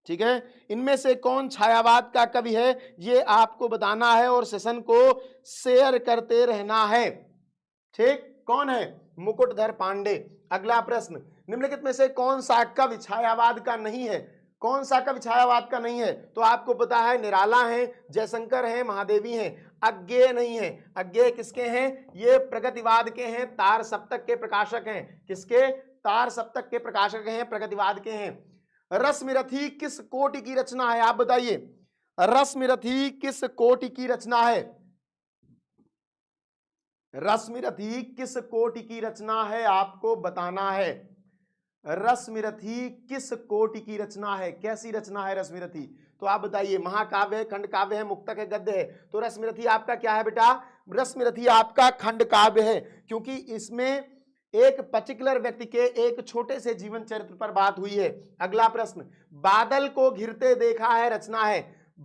S1: ठीक है। इनमें से कौन छायावाद का कवि है ये आपको बताना है और सेशन को शेयर करते रहना है, ठीक। कौन है? मुकुटधर पांडे। अगला प्रश्न, निम्नलिखित में से कौन सा कवि छायावाद का नहीं है? कौन सा कवि छायावाद का नहीं है? तो आपको पता है निराला है, जयशंकर है, महादेवी हैं। अज्ञेय नहीं है। अज्ञेय किसके हैं? ये प्रगतिवाद के हैं, तार सप्तक के प्रकाशक हैं। किसके? तार सप्तक के प्रकाशक हैं, प्रगतिवाद के हैं। रश्मिरथी किस कोटि की रचना है आप बताइए? रश्मिरथी किस कोटि की रचना है? रश्मिरथी किस कोटि की रचना है आपको बताना है। रश्मिरथी किस कोटि की रचना है? कैसी रचना है रश्मिरथी? तो आप बताइए। महाकाव्य है, खंड काव्य है, मुक्तक है, गद्य है? तो रश्मिरथी आपका क्या है बेटा? रश्मिरथी आपका खंड काव्य है, क्योंकि इसमें एक पर्टिकुलर व्यक्ति के एक छोटे से जीवन चरित्र पर बात हुई है। अगला प्रश्न, बादल को घिरते देखा है रचना है।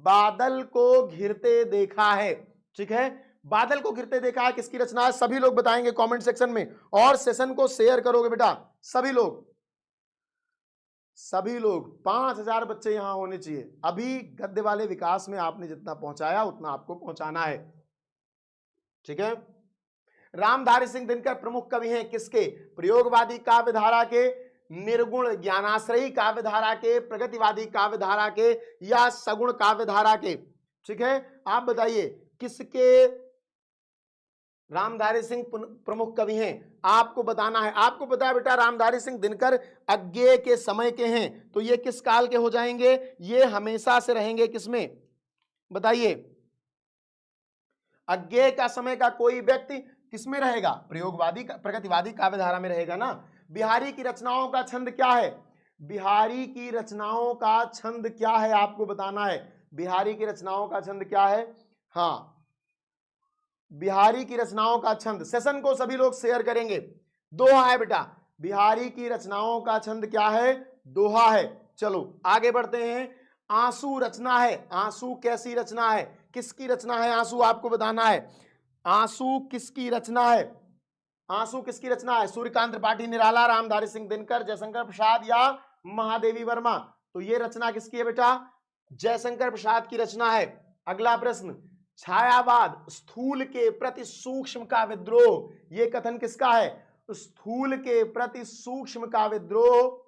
S1: बादल को घिरते देखा है, ठीक है। बादल को घिरते देखा है किसकी रचना है? सभी लोग बताएंगे कमेंट सेक्शन में और सेशन को शेयर करोगे बेटा सभी लोग। सभी लोग 5000 बच्चे यहां होने चाहिए। अभी गद्य वाले विकास में आपने जितना पहुंचाया उतना आपको पहुंचाना है, ठीक है। रामधारी सिंह दिनकर प्रमुख कवि हैं किसके? प्रयोगवादी काव्यधारा के, निर्गुण ज्ञानाश्रयी काव्यधारा के, प्रगतिवादी काव्यधारा के, या सगुण काव्यधारा के, ठीक है। आप बताइए किसके रामधारी सिंह प्रमुख कवि हैं आपको बताना है। आपको पता है बेटा रामधारी सिंह दिनकर अज्ञेय के समय के हैं, तो ये किस काल के हो जाएंगे? ये हमेशा से रहेंगे किसमें बताइए? अज्ञेय का समय का कोई व्यक्ति किसमें रहेगा? प्रयोगवादी प्रगतिवादी काव्यधारा में रहेगा ना। बिहारी की रचनाओं का छंद क्या है? बिहारी की रचनाओं का छंद क्या है आपको बताना है। बिहारी की रचनाओं का छंद क्या है? हाँ, बिहारी की रचनाओं का छंद, सेशन को सभी लोग शेयर करेंगे, दोहा है बेटा। बिहारी की रचनाओं का छंद क्या है? दोहा है। चलो आगे बढ़ते हैं। आंसू रचना है। आंसू कैसी रचना है? किसकी रचना है आंसू आपको बताना है। आंसू किसकी रचना है? आंसू किसकी रचना है? सूर्यकांत त्रिपाठी, निराला, रामधारी सिंह दिनकर, जयशंकर प्रसाद या महादेवी वर्मा? तो ये रचना किसकी है बेटा? जयशंकर प्रसाद की रचना है। अगला प्रश्न, छायावाद स्थूल के प्रति सूक्ष्म का विद्रोह, ये कथन किसका है? स्थूल के प्रति सूक्ष्म का विद्रोह,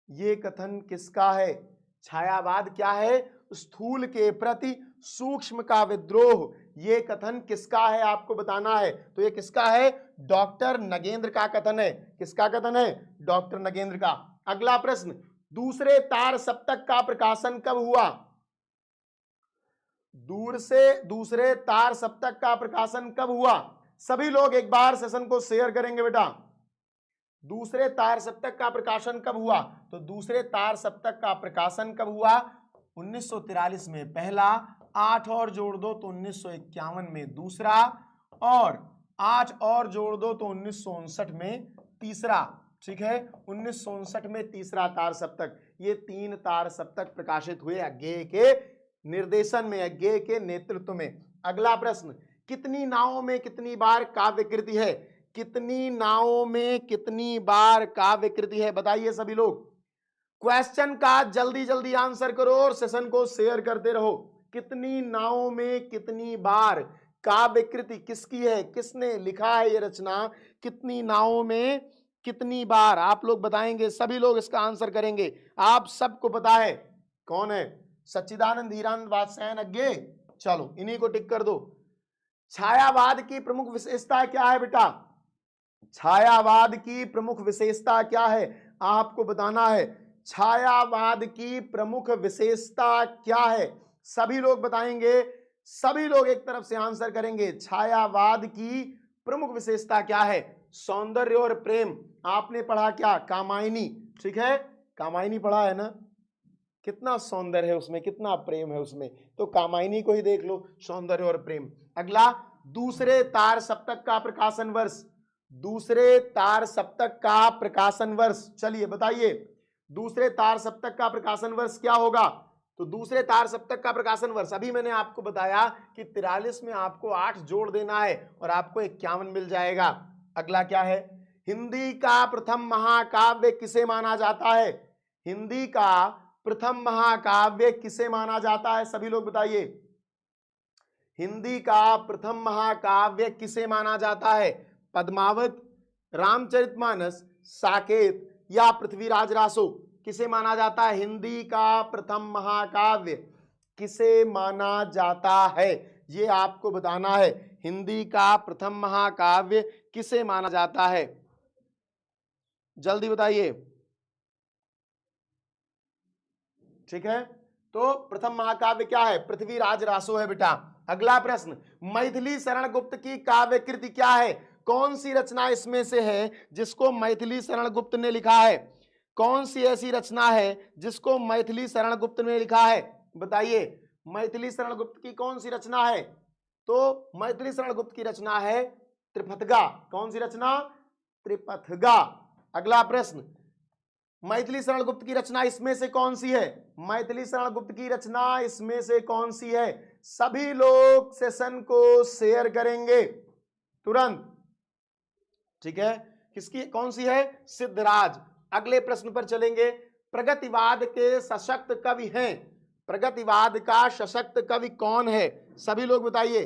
S1: ये कथन किसका है? छायावाद क्या है? स्थूल के प्रति सूक्ष्म का विद्रोह, ये कथन किसका है आपको बताना है। तो ये किसका है? डॉक्टर नगेंद्र का कथन है। किसका कथन है? डॉक्टर नगेंद्र का। अगला प्रश्न, दूसरे तार सप्तक का प्रकाशन कब हुआ? दूसरे तार सप्तक का प्रकाशन कब हुआ? सभी लोग एक बार सेशन को शेयर करेंगे बेटा। दूसरे तार सप्तक का प्रकाशन कब हुआ? तो दूसरे तार सप्तक का प्रकाशन कब हुआ? 1943 में पहला, 8 और जोड़ दो तो 1951 में दूसरा, और 8 और जोड़ दो तो 1959 में तीसरा। ठीक है, 1959 में तीसरा तार सप्तक। ये 3 तार सप्तक प्रकाशित हुए अज्ञेय के निर्देशन में, अज्ञेय के नेतृत्व में। अगला प्रश्न, कितनी नावों में कितनी बार काव्यकृति है? कितनी नावों में कितनी बार काव्यकृति है? बताइए सभी लोग। क्वेश्चन का जल्दी जल्दी आंसर करो और सेशन को शेयर करते रहो। कितनी नावों में कितनी बार काव्यकृति किसकी है? किसने लिखा है ये रचना? कितनी नावों में कितनी बार? आप लोग बताएंगे, सभी लोग इसका आंसर करेंगे। आप सबको पता है कौन है? सच्चिदानंद हीरानंद वात्स्यायन अज्ञेय। चलो इन्हीं को टिक कर दो। छायावाद की प्रमुख विशेषता क्या है बेटा? छायावाद की प्रमुख विशेषता क्या है आपको बताना है। छायावाद की प्रमुख विशेषता क्या है? सभी लोग बताएंगे, सभी लोग एक तरफ से आंसर करेंगे। छायावाद की प्रमुख विशेषता क्या है? सौंदर्य और प्रेम। आपने पढ़ा क्या? कामायनी। ठीक है, कामायनी पढ़ा है ना? कितना सौंदर्य है उसमें, कितना प्रेम है उसमें, तो कामायनी को ही देख लो, सौंदर्य और प्रेम। अगला, दूसरे तार सप्तक का प्रकाशन वर्ष। दूसरे तार सप्तक का प्रकाशन वर्ष, चलिए बताइए, दूसरे तार सप्तक का प्रकाशन वर्ष क्या होगा? तो दूसरे तार सप्तक का प्रकाशन वर्ष, अभी मैंने आपको बताया कि 43 में आपको 8 जोड़ देना है और आपको 51 मिल जाएगा। अगला क्या है? हिंदी का प्रथम महाकाव्य किसे माना जाता है? हिंदी का प्रथम महाकाव्य किसे माना जाता है? सभी लोग बताइए, हिंदी का प्रथम महाकाव्य किसे माना जाता है? पद्मावत, रामचरितमानस, साकेत या पृथ्वीराज रासो? किसे माना जाता है? हिंदी का प्रथम महाकाव्य किसे माना जाता है, ये आपको बताना है। हिंदी का प्रथम महाकाव्य किसे माना जाता है? जल्दी बताइए। ठीक है, तो प्रथम महाकाव्य क्या है? पृथ्वीराज रासो है बेटा। अगला प्रश्न, मैथिली शरण गुप्त की काव्य कृति क्या है? कौन सी रचना इसमें से है जिसको मैथिली शरण गुप्त ने लिखा है? कौन सी ऐसी रचना है जिसको मैथिली शरण गुप्त ने लिखा है? बताइए, मैथिली शरण गुप्त की कौन सी रचना है? तो मैथिली शरण गुप्त की रचना है त्रिपथगा। कौन सी रचना? त्रिपथगा। अगला प्रश्न, मैथिली शरण गुप्त की रचना इसमें से कौन सी है? मैथिली शरण गुप्त की रचना इसमें से कौन सी है? सभी लोग सेशन को शेयर करेंगे तुरंत। ठीक है, किसकी, कौन सी है? सिद्धराज। अगले प्रश्न पर चलेंगे, प्रगतिवाद के सशक्त कवि हैं। प्रगतिवाद का सशक्त कवि कौन है? सभी लोग बताइए,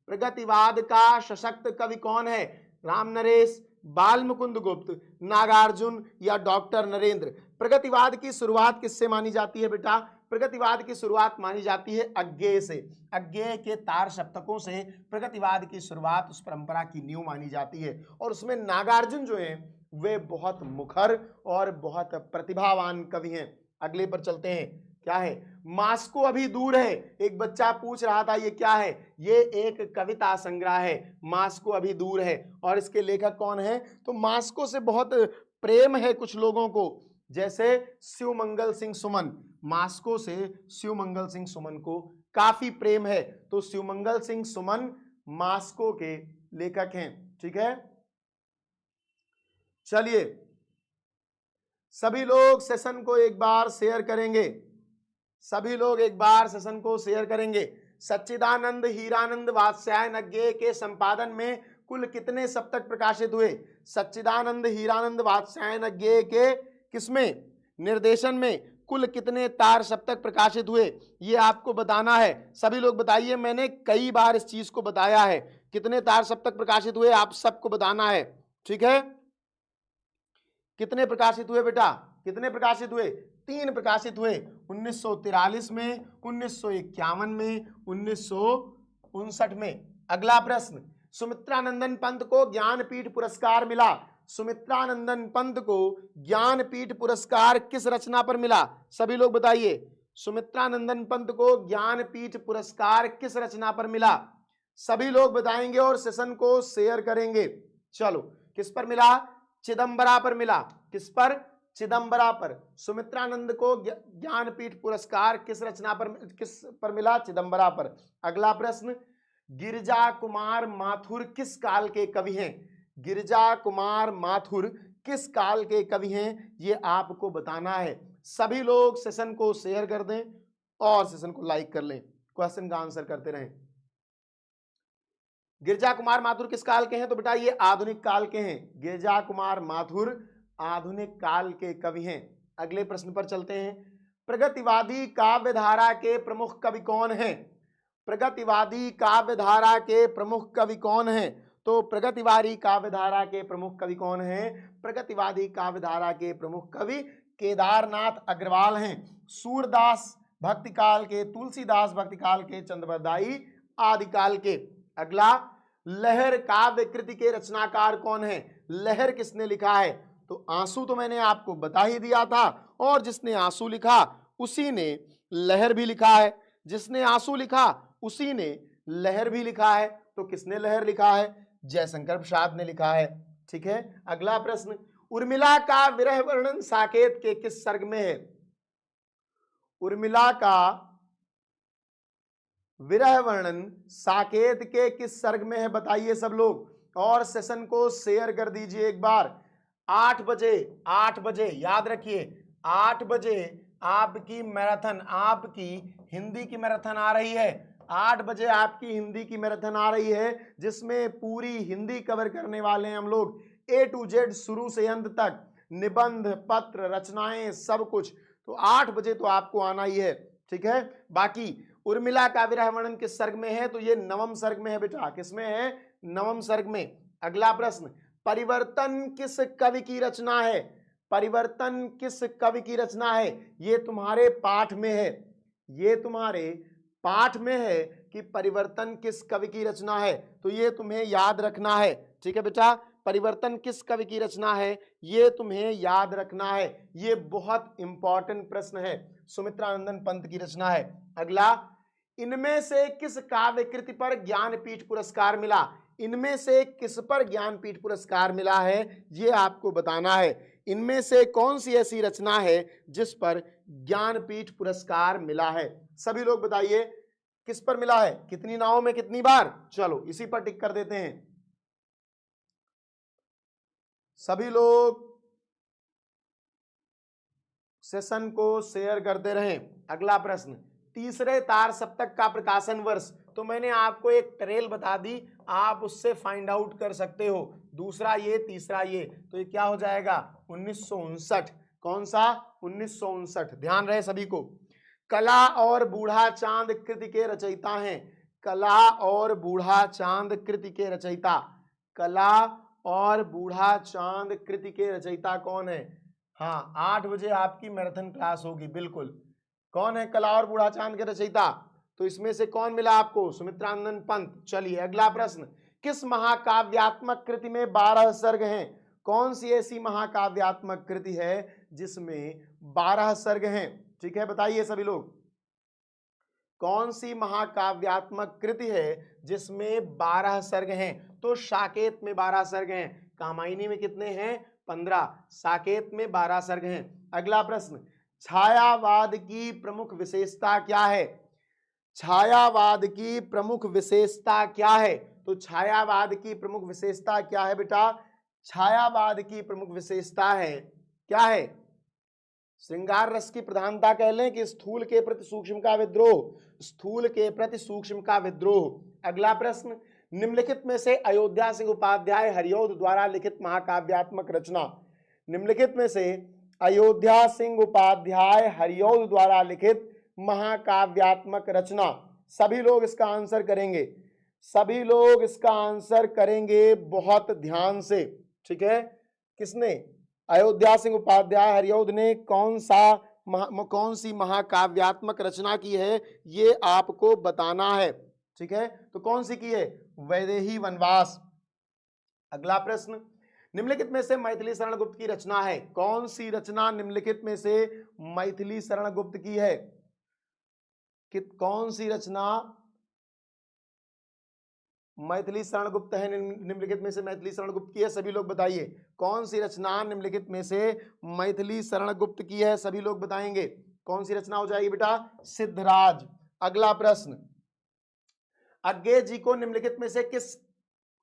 S1: प्रगतिवाद का सशक्त कवि कौन है? रामनरेश, बालमुकुंद गुप्त, नागार्जुन या डॉक्टर नरेंद्र? प्रगतिवाद की शुरुआत किससे मानी जाती है बेटा? प्रगतिवाद की शुरुआत मानी जाती है अज्ञेय से। अज्ञेय के तार सप्तकों से प्रगतिवाद की शुरुआत, उस परंपरा की नींव मानी जाती है। और उसमें नागार्जुन जो है वे बहुत मुखर और बहुत प्रतिभावान कवि हैं। अगले पर चलते हैं, क्या है? मास्को अभी दूर है। एक बच्चा पूछ रहा था ये क्या है? ये एक कविता संग्रह है, मास्को अभी दूर है। और इसके लेखक कौन है? तो मास्को से बहुत प्रेम है कुछ लोगों को, जैसे शिवमंगल सिंह सुमन। मास्को से शिवमंगल सिंह सुमन को काफी प्रेम है, तो शिवमंगल सिंह सुमन मास्को के लेखक हैं। ठीक है, चलिए सभी लोग सेशन को एक बार शेयर करेंगे। सभी लोग एक बार सेशन को शेयर करेंगे। सच्चिदानंद हीरानंद वात्स्यायन अज्ञेय के संपादन में कुल कितने सप्तक प्रकाशित हुए? सच्चिदानंद हीरानंद वात्स्यायन अज्ञेय के किसमें? निर्देशन में कुल कितने तार सप्तक प्रकाशित हुए ये आपको बताना है। सभी लोग बताइए, मैंने कई बार इस चीज को बताया है, कितने तार सप्तक प्रकाशित हुए आप सबको बताना है। ठीक है, कितने प्रकाशित हुए बेटा, कितने प्रकाशित हुए? 3 प्रकाशित हुए, 1943 में, 1951 में, 1959 में। अगला प्रश्न, सुमित्रानंदन पंत को ज्ञानपीठ पुरस्कार मिला। सुमित्रानंदन पंत को ज्ञानपीठ पुरस्कार किस रचना पर मिला? सभी लोग बताइए, सुमित्रानंदन पंत को ज्ञानपीठ पुरस्कार किस रचना पर मिला? सभी लोग बताएंगे और सेशन को शेयर करेंगे। चलो, किस पर मिला? चिदंबरा पर मिला। किस पर? चिदंबरा पर। सुमित्रानंद को ज्ञानपीठ पुरस्कार किस रचना पर, किस पर मिला? चिदंबरा पर। अगला प्रश्न, गिरिजा कुमार माथुर किस काल के कवि हैं? गिरिजा कुमार माथुर किस काल के कवि हैं ये आपको बताना है। सभी लोग सेशन को शेयर कर दें और सेशन को लाइक कर लें, क्वेश्चन का आंसर करते रहें। गिरिजा कुमार माथुर किस काल के हैं? तो बेटा ये आधुनिक काल के हैं। गिरिजा कुमार माथुर आधुनिक काल के कवि हैं। अगले प्रश्न पर चलते हैं। प्रगतिवादी काव्यधारा के प्रमुख कवि कौन हैं? प्रगतिवादी काव्यधारा के प्रमुख कवि कौन हैं? तो प्रगतिवादी काव्यधारा के प्रमुख कवि कौन हैं? प्रगतिवादी काव्यधारा के प्रमुख कवि केदारनाथ अग्रवाल हैं। सूरदास भक्तिकाल के, तुलसीदास भक्तिकाल के, चंद्रवरदाई आदिकाल के। अगला, लहर काव्य कृति के रचनाकार कौन है? लहर किसने लिखा है? तो आंसू तो मैंने आपको बता ही दिया था, और जिसने आंसू लिखा उसी ने लहर भी लिखा है। जिसने आंसू लिखा उसी ने लहर भी लिखा है। तो किसने लहर लिखा है? जयशंकर प्रसाद ने लिखा है। ठीक है, अगला प्रश्न, उर्मिला का विरह वर्णन साकेत के किस सर्ग में है? उर्मिला का विरह वर्णन साकेत के किस सर्ग में है? बताइए सब लोग, और सेशन को शेयर कर दीजिए एक बार। 8 बजे, 8 बजे याद रखिए, 8 बजे आपकी मैराथन, आपकी हिंदी की मैराथन आ रही है। 8 बजे आपकी हिंदी की मैराथन आ रही है, जिसमें पूरी हिंदी कवर करने वाले हैं हम लोग, A to Z, शुरू से अंत तक, निबंध, पत्र, रचनाएं, सब कुछ। तो 8 बजे तो आपको आना ही है। ठीक है, बाकी उर्मिला का विरह वर्णन किस सर्ग में है? तो ये नवम सर्ग में है बेटा। किसमें है? नवम सर्ग में। अगला प्रश्न, परिवर्तन किस कवि की रचना है? परिवर्तन किस कवि की रचना है? ये तुम्हारे पाठ में है, ये तुम्हारे पाठ में है कि परिवर्तन किस कवि की रचना है, तो ये तुम्हें याद रखना है। ठीक है बेटा, परिवर्तन किस कवि की रचना है ये तुम्हें याद रखना है। ये बहुत इंपॉर्टेंट प्रश्न है, सुमित्रानंदन पंत की रचना है। अगला, इनमें से किस काव्य कृति पर ज्ञानपीठ पुरस्कार मिला? इनमें से किस पर ज्ञानपीठ पुरस्कार मिला है ये आपको बताना है। इनमें से कौन सी ऐसी रचना है जिस पर ज्ञानपीठ पुरस्कार मिला है? सभी लोग बताइए, किस पर मिला है? कितनी नावों में कितनी बार? चलो इसी पर टिक कर देते हैं सभी लोग, सेशन को शेयर करते रहें। अगला प्रश्न, तीसरे तार सप्तक का प्रकाशन वर्ष? तो मैंने आपको एक ट्रेल बता दी, आप उससे फाइंड आउट कर सकते हो। दूसरा ये, तीसरा ये, तो ये क्या हो जाएगा? 1959। कौन सा? 1959। ध्यान रहे सभी को। कला और बूढ़ा चांद कृति के रचयिता हैं। कला और बूढ़ा चांद कृति के रचयिता, कला और बूढ़ा चांद कृति के रचयिता कौन है? हाँ, 8 बजे आपकी मैराथन क्लास होगी, बिल्कुल। कौन है कला और बूढ़ा चांद के रचयिता? तो इसमें से कौन मिला आपको? सुमित्रानंदन पंत। चलिए अगला प्रश्न, किस महाकाव्यात्मक कृति में 12 सर्ग हैं? कौन सी ऐसी महाकाव्यात्मक कृति है जिसमें 12 सर्ग हैं? ठीक है, बताइए सभी लोग, कौन सी महाकाव्यात्मक कृति है जिसमें 12 सर्ग हैं? तो साकेत में 12 सर्ग हैं। कामायनी में कितने हैं? 15। साकेत में 12 सर्ग हैं। अगला प्रश्न, छायावाद की प्रमुख विशेषता क्या है? छायावाद की प्रमुख विशेषता क्या है? तो छायावाद की प्रमुख विशेषता क्या है बेटा? छायावाद की प्रमुख विशेषता है, क्या है? श्रृंगार रस की प्रधानता कह लें कि स्थूल के प्रति सूक्ष्म का विद्रोह, स्थूल के प्रति सूक्ष्म का विद्रोह। अगला प्रश्न, निम्नलिखित में से अयोध्या सिंह उपाध्याय हरिऔध द्वारा लिखित महाकाव्यात्मक रचना, निम्नलिखित में से अयोध्या सिंह उपाध्याय हरिऔध द्वारा लिखित महाकाव्यात्मक रचना। सभी लोग इसका आंसर करेंगे, सभी लोग इसका आंसर करेंगे बहुत ध्यान से, ठीक है। किसने? अयोध्या सिंह उपाध्याय हरिऔध ने कौन सी महाकाव्यात्मक रचना की है, ये आपको बताना है, ठीक है। तो कौन सी की है? वैदेही वनवास। अगला प्रश्न, निम्नलिखित में से मैथिली शरण गुप्त की रचना है? कौन सी रचना निम्नलिखित में से मैथिली शरण गुप्त की है? कौन सी रचना मैथिली शरण गुप्त है? निम्नलिखित में से मैथिली शरण गुप्त की है? सभी लोग बताइए, कौन सी रचना निम्नलिखित में से मैथिली शरण गुप्त की है? सभी लोग बताएंगे कौन सी रचना हो जाएगी बेटा? सिद्धराज। अगला प्रश्न, अज्ञे जी को निम्नलिखित में से किस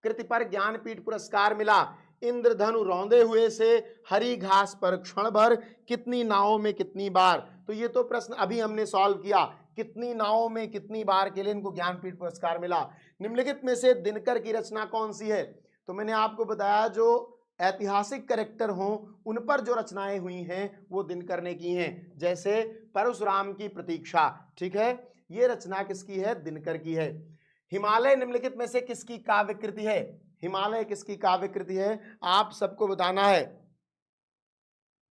S1: कृति पर ज्ञानपीठ पुरस्कार मिला? इंद्रधनु रौंदे हुए से, हरी घास पर क्षण भर, कितनी नावों में कितनी बार। तो ये तो प्रश्न अभी हमने सॉल्व किया, कितनी नावों में कितनी बार के लिए इनको ज्ञानपीठ पुरस्कार मिला। निम्नलिखित में से दिनकर की रचना कौन सी है? तो मैंने आपको बताया जो ऐतिहासिक कैरेक्टर हों उन पर जो रचनाएं हुई हैं वो दिनकर ने की हैं, जैसे परशुराम की प्रतीक्षा, ठीक है। ये रचना किसकी है? दिनकर की है। हिमालय निम्नलिखित में से किसकी काव्य कृति है? हिमालय किसकी काव्य कृति है? आप सबको बताना है।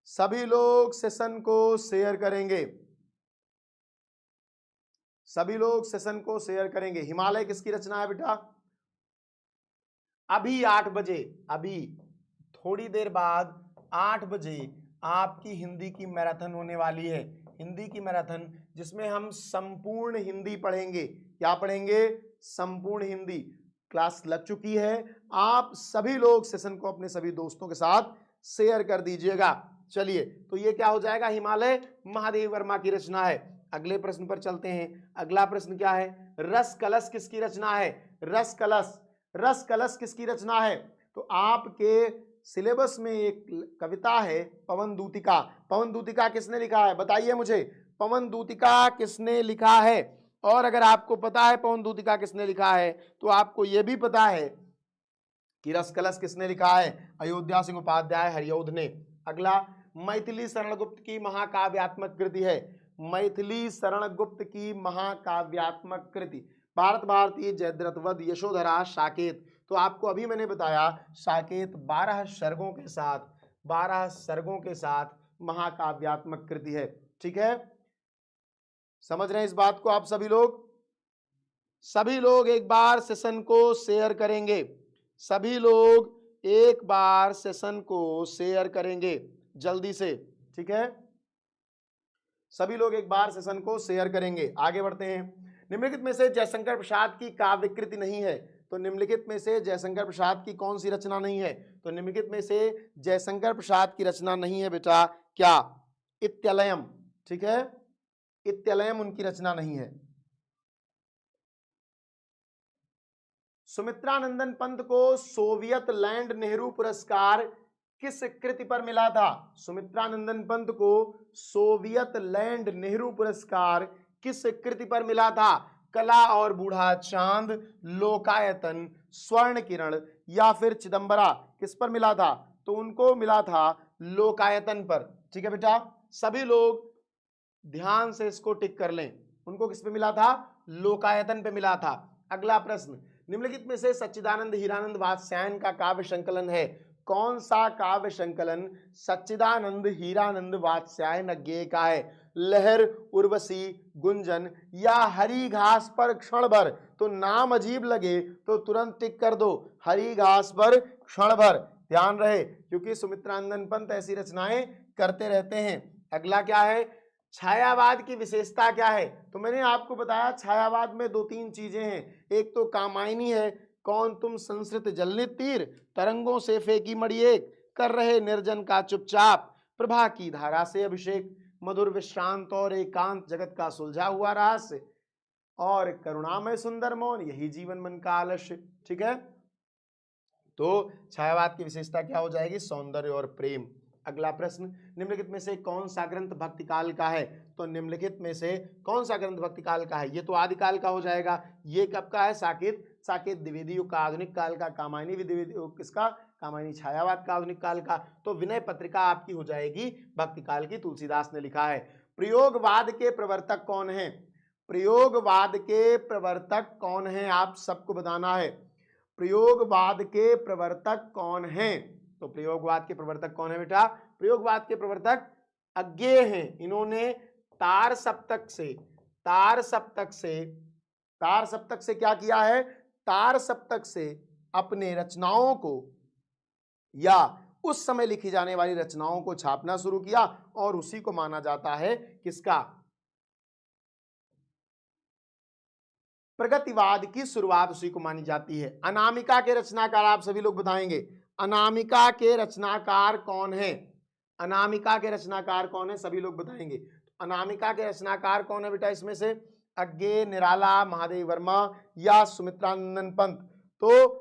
S1: सभी लोग सेशन को शेयर करेंगे, सभी लोग सेशन को शेयर करेंगे। हिमालय किसकी रचना है बेटा? अभी 8 बजे, अभी थोड़ी देर बाद 8 बजे आपकी हिंदी की मैराथन होने वाली है। हिंदी की मैराथन जिसमें हम संपूर्ण हिंदी पढ़ेंगे। क्या पढ़ेंगे? संपूर्ण हिंदी। क्लास लग चुकी है, आप सभी लोग सेशन को अपने सभी दोस्तों के साथ शेयर कर दीजिएगा। चलिए, तो ये क्या हो जाएगा? हिमालय महादेव वर्मा की रचना है। अगले प्रश्न पर चलते हैं। अगला प्रश्न क्या है? रस कलश किसकी रचना है? रस कलश, रस कलश किसकी रचना है? तो आपके सिलेबस में एक कविता है पवन दूतिका। पवन दूतिका किसने लिखा है? बताइए मुझे, पवन दूतिका किसने लिखा है? और अगर आपको पता है पवन दूतिका किसने लिखा है तो आपको यह भी पता है कि रस कलश किसने लिखा है? अयोध्या सिंह उपाध्याय हरिऔध ने। अगला, मैथिली शरण गुप्त की महाकाव्यात्मक कृति है। मैथिली शरण गुप्त की महाकाव्यात्मक कृति भारत भारती, जयद्रथ वध, यशोधरा, साकेत। तो आपको अभी मैंने बताया साकेत 12 सर्गों के साथ, 12 सर्गों के साथ महाकाव्यात्मक कृति है, ठीक है। समझ रहे हैं इस बात को आप सभी लोग? सभी लोग एक बार सेशन को शेयर करेंगे, सभी लोग एक बार सेशन को शेयर करेंगे जल्दी से, ठीक है। सभी लोग एक बार सेशन को शेयर करेंगे। आगे बढ़ते हैं। निम्नलिखित में से जयशंकर प्रसाद की काव्य कृति नहीं है। तो निम्नलिखित में से जयशंकर प्रसाद की कौन सी रचना नहीं है? तो निम्नलिखित में से जयशंकर प्रसाद की रचना नहीं है बेटा, क्या? इत्यलयम, ठीक है। इत्यलयम उनकी रचना नहीं है। सुमित्रानंदन पंत को सोवियत लैंड नेहरू पुरस्कार किस कृति पर मिला था? सुमित्रानंदन पंत को सोवियत लैंड नेहरू पुरस्कार किस कृति पर मिला था? कला और बूढ़ा चांद, लोकायतन, स्वर्ण किरण या फिर चिदंबरा, किस पर मिला था? तो उनको मिला था लोकायतन पर, ठीक है बेटा। सभी लोग ध्यान से इसको टिक कर लें, उनको किस पे मिला था? लोकायतन पे मिला था। अगला प्रश्न, निम्नलिखित में से सच्चिदानंद हीरानंद वात्स्यायन का काव्य संकलन है? कौन सा काव्य संकलन सच्चिदानंद हीरानंद वात्स्यायन अज्ञेय का है? लहर, उर्वशी, गुंजन या हरी घास पर क्षण भर? तो नाम अजीब लगे तो तुरंत टिक कर दो, हरी घास पर क्षण भर। ध्यान रहे क्योंकि सुमित्रानंदन पंत ऐसी रचनाएं करते रहते हैं। अगला क्या है? छायावाद की विशेषता क्या है? तो मैंने आपको बताया छायावाद में 2-3 चीजें हैं। एक तो कामायनी है, कौन तुम संस्कृत जलनित तीर, तरंगों से फेंकी मड़ी एक, कर रहे निर्जन का चुपचाप, प्रभा की धारा से अभिषेक, मधुर विश्रांत और एकांत, जगत का सुलझा हुआ रहस्य, और करुणामय सुंदर मौन, यही जीवन मन का आलस्य, ठीक है। तो छायावाद की विशेषता क्या हो जाएगी? सौंदर्य और प्रेम। अगला प्रश्न, निम्नलिखित में से कौन सा ग्रंथ भक्ति काल का है? तो निम्नलिखित में से कौन सा ग्रंथ भक्ति काल का है? ये तो आदिकाल का हो जाएगा। ये कब का है? साकेत, साकेत द्विवेदी युग का, आधुनिक काल का, कामायनी द्विवेदी युग किसका? कामायनी छायावाद का आधुनिक काल का। तो विनय पत्रिका आपकी हो जाएगी भक्ति काल की, तुलसीदास ने लिखा है। प्रयोगवाद के प्रवर्तक कौन हैं? प्रयोगवाद के प्रवर्तक कौन हैं, आप सबको बताना है। प्रयोगवाद के प्रवर्तक कौन हैं? तो प्रयोगवाद के प्रवर्तक कौन है बेटा? प्रयोगवाद के प्रवर्तक अज्ञेय हैं। इन्होंने तार सप्तक से क्या किया है? तार सप्तक से अपने रचनाओं को या उस समय लिखी जाने वाली रचनाओं को छापना शुरू किया और उसी को माना जाता है किसका? प्रगतिवाद की शुरुआत उसी को मानी जाती है। अनामिका के रचनाकार आप सभी लोग बताएंगे, अनामिका के रचनाकार कौन है? अनामिका के रचनाकार कौन है? सभी लोग बताएंगे। अनामिका के रचनाकार कौन है बेटा इसमें से? अज्ञेय, निराला, महादेव वर्मा या सुमित्रानंदन पंत? तो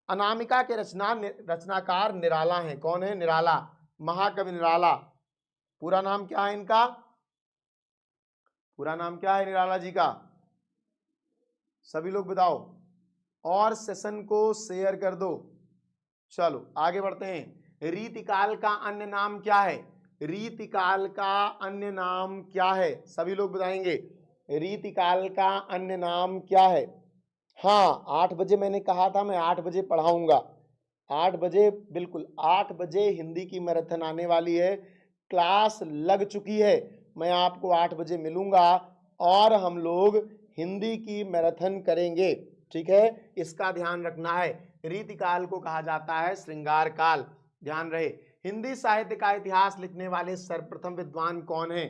S1: अनामिका के रचनाकार निराला हैं। कौन है? निराला, महाकवि निराला। पूरा नाम क्या है इनका? पूरा नाम क्या है निराला जी का? सभी लोग बताओ और सेशन को शेयर कर दो। चलो आगे बढ़ते हैं। रीतिकाल का अन्य नाम क्या है? रीतिकाल का अन्य नाम क्या है? सभी लोग बताएंगे रीतिकाल का अन्य नाम क्या है? हाँ, 8 बजे मैंने कहा था मैं 8 बजे पढ़ाऊंगा। 8 बजे, बिल्कुल 8 बजे हिंदी की मैराथन आने वाली है। क्लास लग चुकी है। मैं आपको 8 बजे मिलूंगा और हम लोग हिंदी की मैराथन करेंगे। ठीक है, इसका ध्यान रखना है। रीतिकाल को कहा जाता है श्रृंगार काल, ध्यान रहे। हिंदी साहित्य का इतिहास लिखने वाले सर्वप्रथम विद्वान कौन हैं?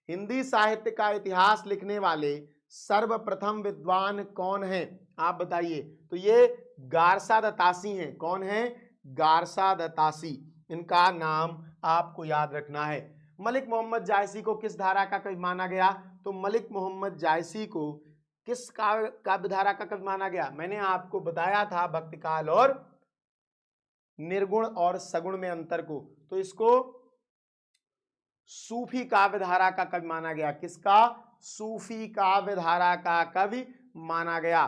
S1: हिंदी साहित्य का इतिहास लिखने वाले सर्वप्रथम विद्वान कौन हैं? आप बताइए। तो ये गारसा दत्तासी हैं। कौन है? गारसा दत्तासी। इनका नाम आपको याद रखना है। मलिक मोहम्मद जायसी को किस धारा का कवि माना गया? तो मलिक मोहम्मद जायसी को किस काव्य धारा का कवि माना गया? मैंने आपको बताया था भक्ति काल और निर्गुण और सगुण में अंतर को। तो इसको सूफी काव्य धारा का कवि माना गया। किसका? सूफी काव्य धारा का कवि माना गया।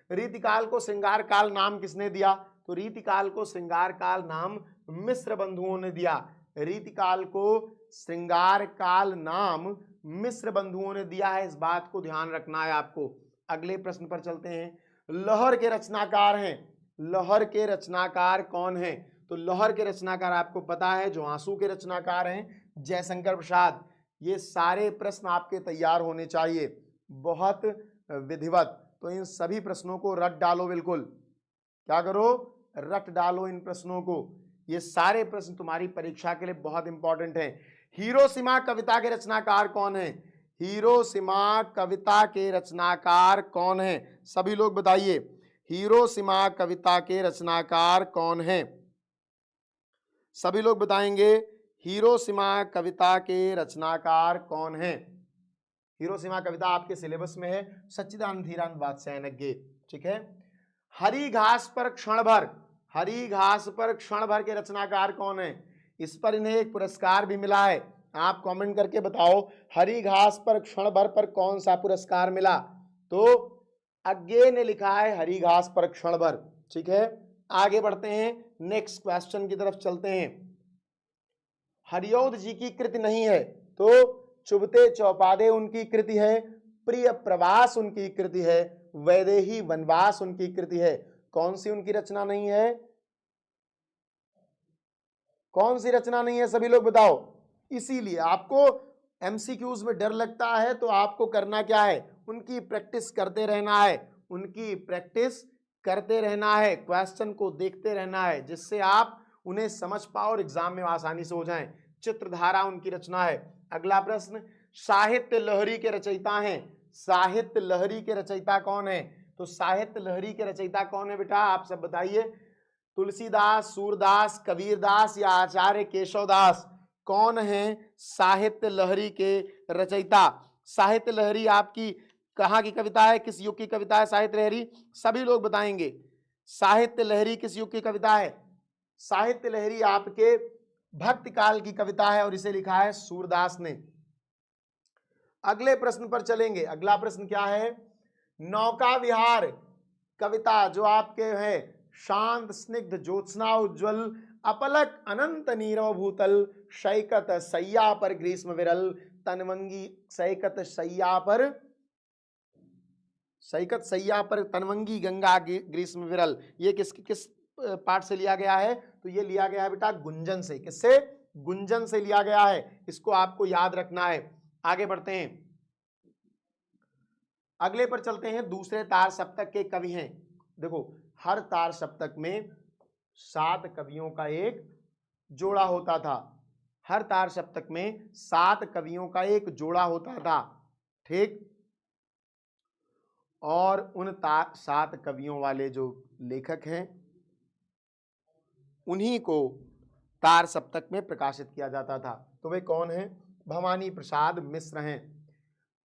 S1: रीतिकाल को श्रृंगार काल नाम किसने दिया? तो रीतिकाल को श्रृंगार काल नाम मिश्र बंधुओं ने दिया। रीतिकाल को श्रृंगार काल नाम मिश्र बंधुओं ने दिया है, इस बात को ध्यान रखना है आपको। अगले प्रश्न पर चलते हैं। लहर के रचनाकार हैं। लहर के रचनाकार कौन हैं? तो लहर के रचनाकार आपको पता है, जो आंसू के रचनाकार हैं जयशंकर प्रसाद। ये सारे प्रश्न आपके तैयार होने चाहिए, बहुत विधिवत। तो इन सभी प्रश्नों को रट डालो, बिल्कुल क्या करो? रट डालो इन प्रश्नों को। ये सारे प्रश्न तुम्हारी परीक्षा के लिए बहुत इंपॉर्टेंट हैं। हिरोशिमा कविता के रचनाकार कौन है? हिरोशिमा कविता के रचनाकार कौन है? सभी लोग बताइए, हिरोशिमा कविता के रचनाकार कौन है? सभी लोग बताएंगे हिरोशिमा कविता के रचनाकार कौन है? हिरोशिमा कविता आपके सिलेबस में है, सच्चिदानंद धीरानंद वात्स्यायनज्ञ। ठीक है। हरी घास पर क्षण भर, हरी घास पर क्षण भर के रचनाकार कौन है? इस पर इन्हें एक पुरस्कार भी मिला है। आप कमेंट करके बताओ हरी घास पर क्षण भर पर कौन सा पुरस्कार मिला? तो अज्ञेय ने लिखा है हरी घास पर क्षण भर। ठीक है, आगे बढ़ते हैं, नेक्स्ट क्वेश्चन की तरफ चलते हैं। हरिऔध जी की कृति नहीं है, तो चुभते चौपादे उनकी कृति है, प्रिय प्रवास उनकी कृति है, वैदेही वनवास उनकी कृति है। कौन सी उनकी रचना नहीं है? कौन सी रचना नहीं है? सभी लोग बताओ। इसीलिए आपको एमसीक्यूज में डर लगता है, तो आपको करना क्या है? उनकी प्रैक्टिस करते रहना है, उनकी प्रैक्टिस करते रहना है, क्वेश्चन को देखते रहना है, जिससे आप उन्हें समझ पाओ और एग्जाम में आसानी से हो जाएं। चित्रधारा उनकी रचना है। अगला प्रश्न, साहित्य लहरी के रचयिता हैं। साहित्य लहरी के रचयिता कौन है? तो साहित्य लहरी के रचयिता कौन है बेटा? आप सब बताइए। तुलसीदास, सूरदास, कबीरदास या आचार्य केशवदास? कौन है साहित्य लहरी के रचयिता? साहित्य लहरी आपकी कहाँ की कविता है? किस युग की कविता है साहित्य लहरी? सभी लोग बताएंगे साहित्य लहरी किस युग की कविता है? साहित्य लहरी आपके भक्ति काल की कविता है और इसे लिखा है सूरदास ने। अगले प्रश्न पर चलेंगे। अगला प्रश्न क्या है? नौका विहार कविता जो आपके है शांत स्निग्ध ज्योत्स्ना उज्ज्वल अपलक अनंत नीरव भूतल शैकत सैया पर ग्रीष्म विरल तनवंगी शैकत सैया पर तनवंगी गंगा ग्रीष्म विरल। ये किस पाठ से लिया गया है? तो ये लिया गया है बेटा गुंजन से। किससे? गुंजन से लिया गया है। इसको आपको याद रखना है। आगे बढ़ते हैं, अगले पर चलते हैं। दूसरे तार सप्तक के कवि हैं। देखो, हर तार सप्तक में 7 कवियों का एक जोड़ा होता था। हर तार सप्तक में 7 कवियों का एक जोड़ा होता था, ठीक। और उन 7 कवियों वाले जो लेखक हैं उन्हीं को तार सप्तक में प्रकाशित किया जाता था। तो वे कौन हैं? भवानी प्रसाद मिश्र हैं।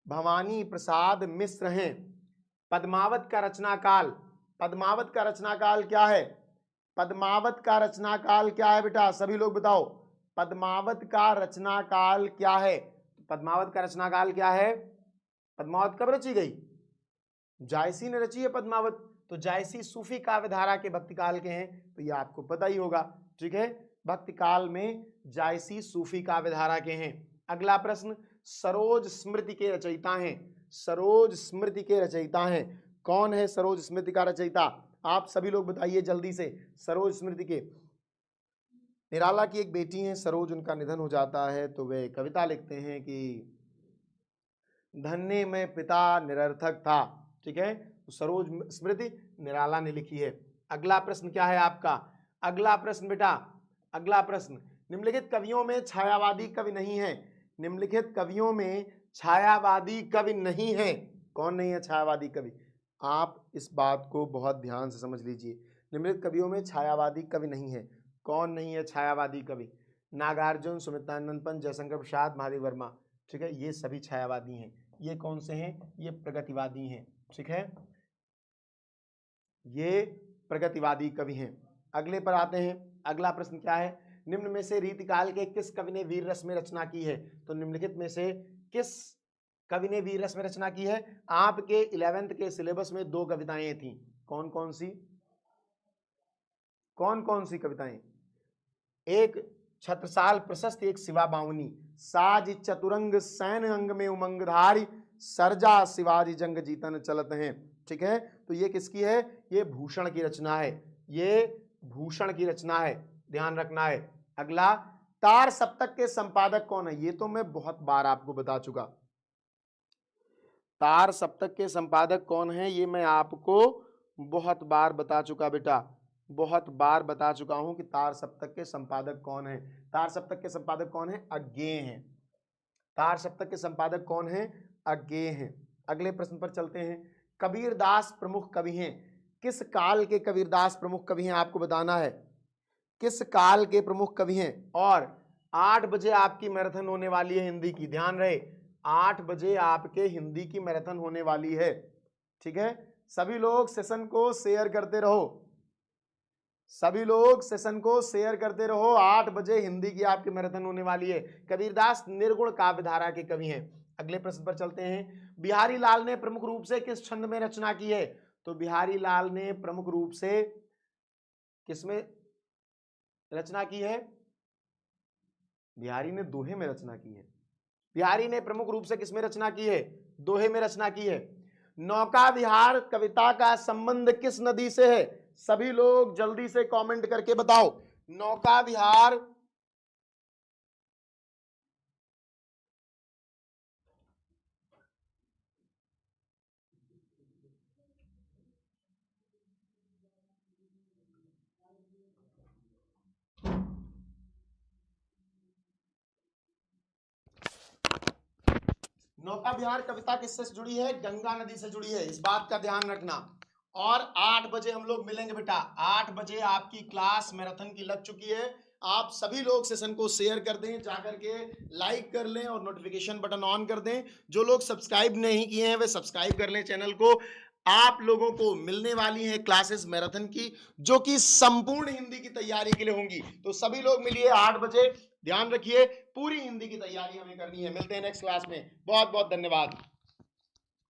S1: भवानी प्रसाद मिश्र हैं। पद्मावत का रचनाकाल, पद्मावत का रचनाकाल क्या है? पद्मावत का रचनाकाल क्या है बेटा? सभी लोग बताओ, पद्मावत का रचनाकाल क्या है? पद्मावत का रचनाकाल क्या है? पद्मावत कब रची गई? जायसी ने रची है पद्मावत। तो जायसी सूफी काव्य धारा के भक्ति काल के हैं, तो ये आपको पता ही होगा, ठीक है। भक्ति काल में जायसी सूफी काव्य धारा के हैं। अगला प्रश्न, सरोज स्मृति के रचयिता हैं। सरोज स्मृति के रचयिता हैं। कौन है सरोज स्मृति का रचयिता? आप सभी लोग बताइए जल्दी से। सरोज स्मृति के, निराला की एक बेटी है सरोज, उनका निधन हो जाता है तो वे कविता लिखते हैं कि धन्य में पिता निरर्थक था, ठीक है। तो सरोज स्मृति निराला ने लिखी है। अगला प्रश्न क्या है आपका? अगला प्रश्न बेटा, अगला प्रश्न, निम्नलिखित कवियों में छायावादी कवि नहीं है। निम्नलिखित कवियों में छायावादी कवि नहीं है। कौन नहीं है छायावादी कवि? आप इस बात को बहुत ध्यान से समझ लीजिए। निम्नलिखित कवियों में छायावादी कवि नहीं है। कौन नहीं है छायावादी कवि? नागार्जुन, सुमित्रानंद पंत, जयशंकर प्रसाद, महादेव वर्मा, ठीक है। ये सभी छायावादी हैं। ये कौन से हैं? ये प्रगतिवादी हैं, ठीक है। ये प्रगतिवादी कवि हैं। अगले पर आते हैं। अगला प्रश्न क्या है? निम्न में से रीतिकाल के किस कवि ने वीर रस में रचना की है? तो निम्नलिखित में से किस कवि ने वीर रस में रचना की है? आपके 11th के सिलेबस में 2 कविताएं थी। कौन कौन सी? कौन कौन सी कविताएं? एक छत्रसाल प्रशस्त, एक शिवा बावनी। साज चतुरंग सैन अंग में उमंग धारी सरजा शिवाजी जंग जीतन चलत हैं, ठीक है। तो ये किसकी है? ये भूषण की रचना है। ये भूषण की रचना है, ध्यान रखना है। अगला, तार सप्तक के संपादक कौन है? ये तो मैं बहुत बार आपको बता चुका। तार सप्तक के संपादक कौन है ये मैं आपको बहुत बार बता चुका बेटा, बहुत बार बता चुका हूं कि तार सप्तक के संपादक कौन है। तार सप्तक के संपादक कौन है? अज्ञेय हैं। तार सप्तक के संपादक कौन है? अज्ञेय हैं। अगले प्रश्न पर चलते हैं। कबीरदास प्रमुख कवि हैं। किस काल के कबीरदास प्रमुख कवि हैं आपको बताना है। किस काल के प्रमुख कवि हैं? और 8 बजे आपकी मैराथन होने वाली है हिंदी की, ध्यान रहे। 8 बजे आपके हिंदी की मैराथन होने वाली है, ठीक है। सभी लोग सेशन को शेयर करते रहो, सभी लोग सेशन को शेयर करते रहो। 8 बजे हिंदी की आपकी मैराथन होने वाली है। कबीरदास निर्गुण काव्य धारा के कवि हैं। अगले प्रश्न पर चलते हैं। बिहारी लाल ने प्रमुख रूप से किस छंद में रचना की है? तो बिहारी लाल ने प्रमुख रूप से किसमें रचना की है? बिहारी ने दोहे में रचना की है। बिहारी ने प्रमुख रूप से किसमें रचना की है? दोहे में रचना की है। नौका विहार कविता का संबंध किस नदी से है? सभी लोग जल्दी से कमेंट करके बताओ। नौका विहार नौका विहार कविता किससे जुड़ी है? गंगा नदी से जुड़ी है, इस बात का ध्यान रखना। और 8 बजे हम लोग मिलेंगे बेटा। 8 बजे आपकी क्लास मैराथन की लग चुकी है। आप सभी लोग सेशन को शेयर कर दें, जाकर के लाइक कर लें और नोटिफिकेशन बटन ऑन कर दें। जो लोग सब्सक्राइब नहीं किए हैं वे सब्सक्राइब कर लें चैनल को। आप लोगों को मिलने वाली है क्लासेस मैराथन की, जो कि संपूर्ण हिंदी की तैयारी के लिए होंगी। तो सभी लोग मिलिए 8 बजे। ध्यान रखिए, पूरी हिंदी की तैयारी हमें करनी है। मिलते हैं नेक्स्ट क्लास में। बहुत बहुत धन्यवाद।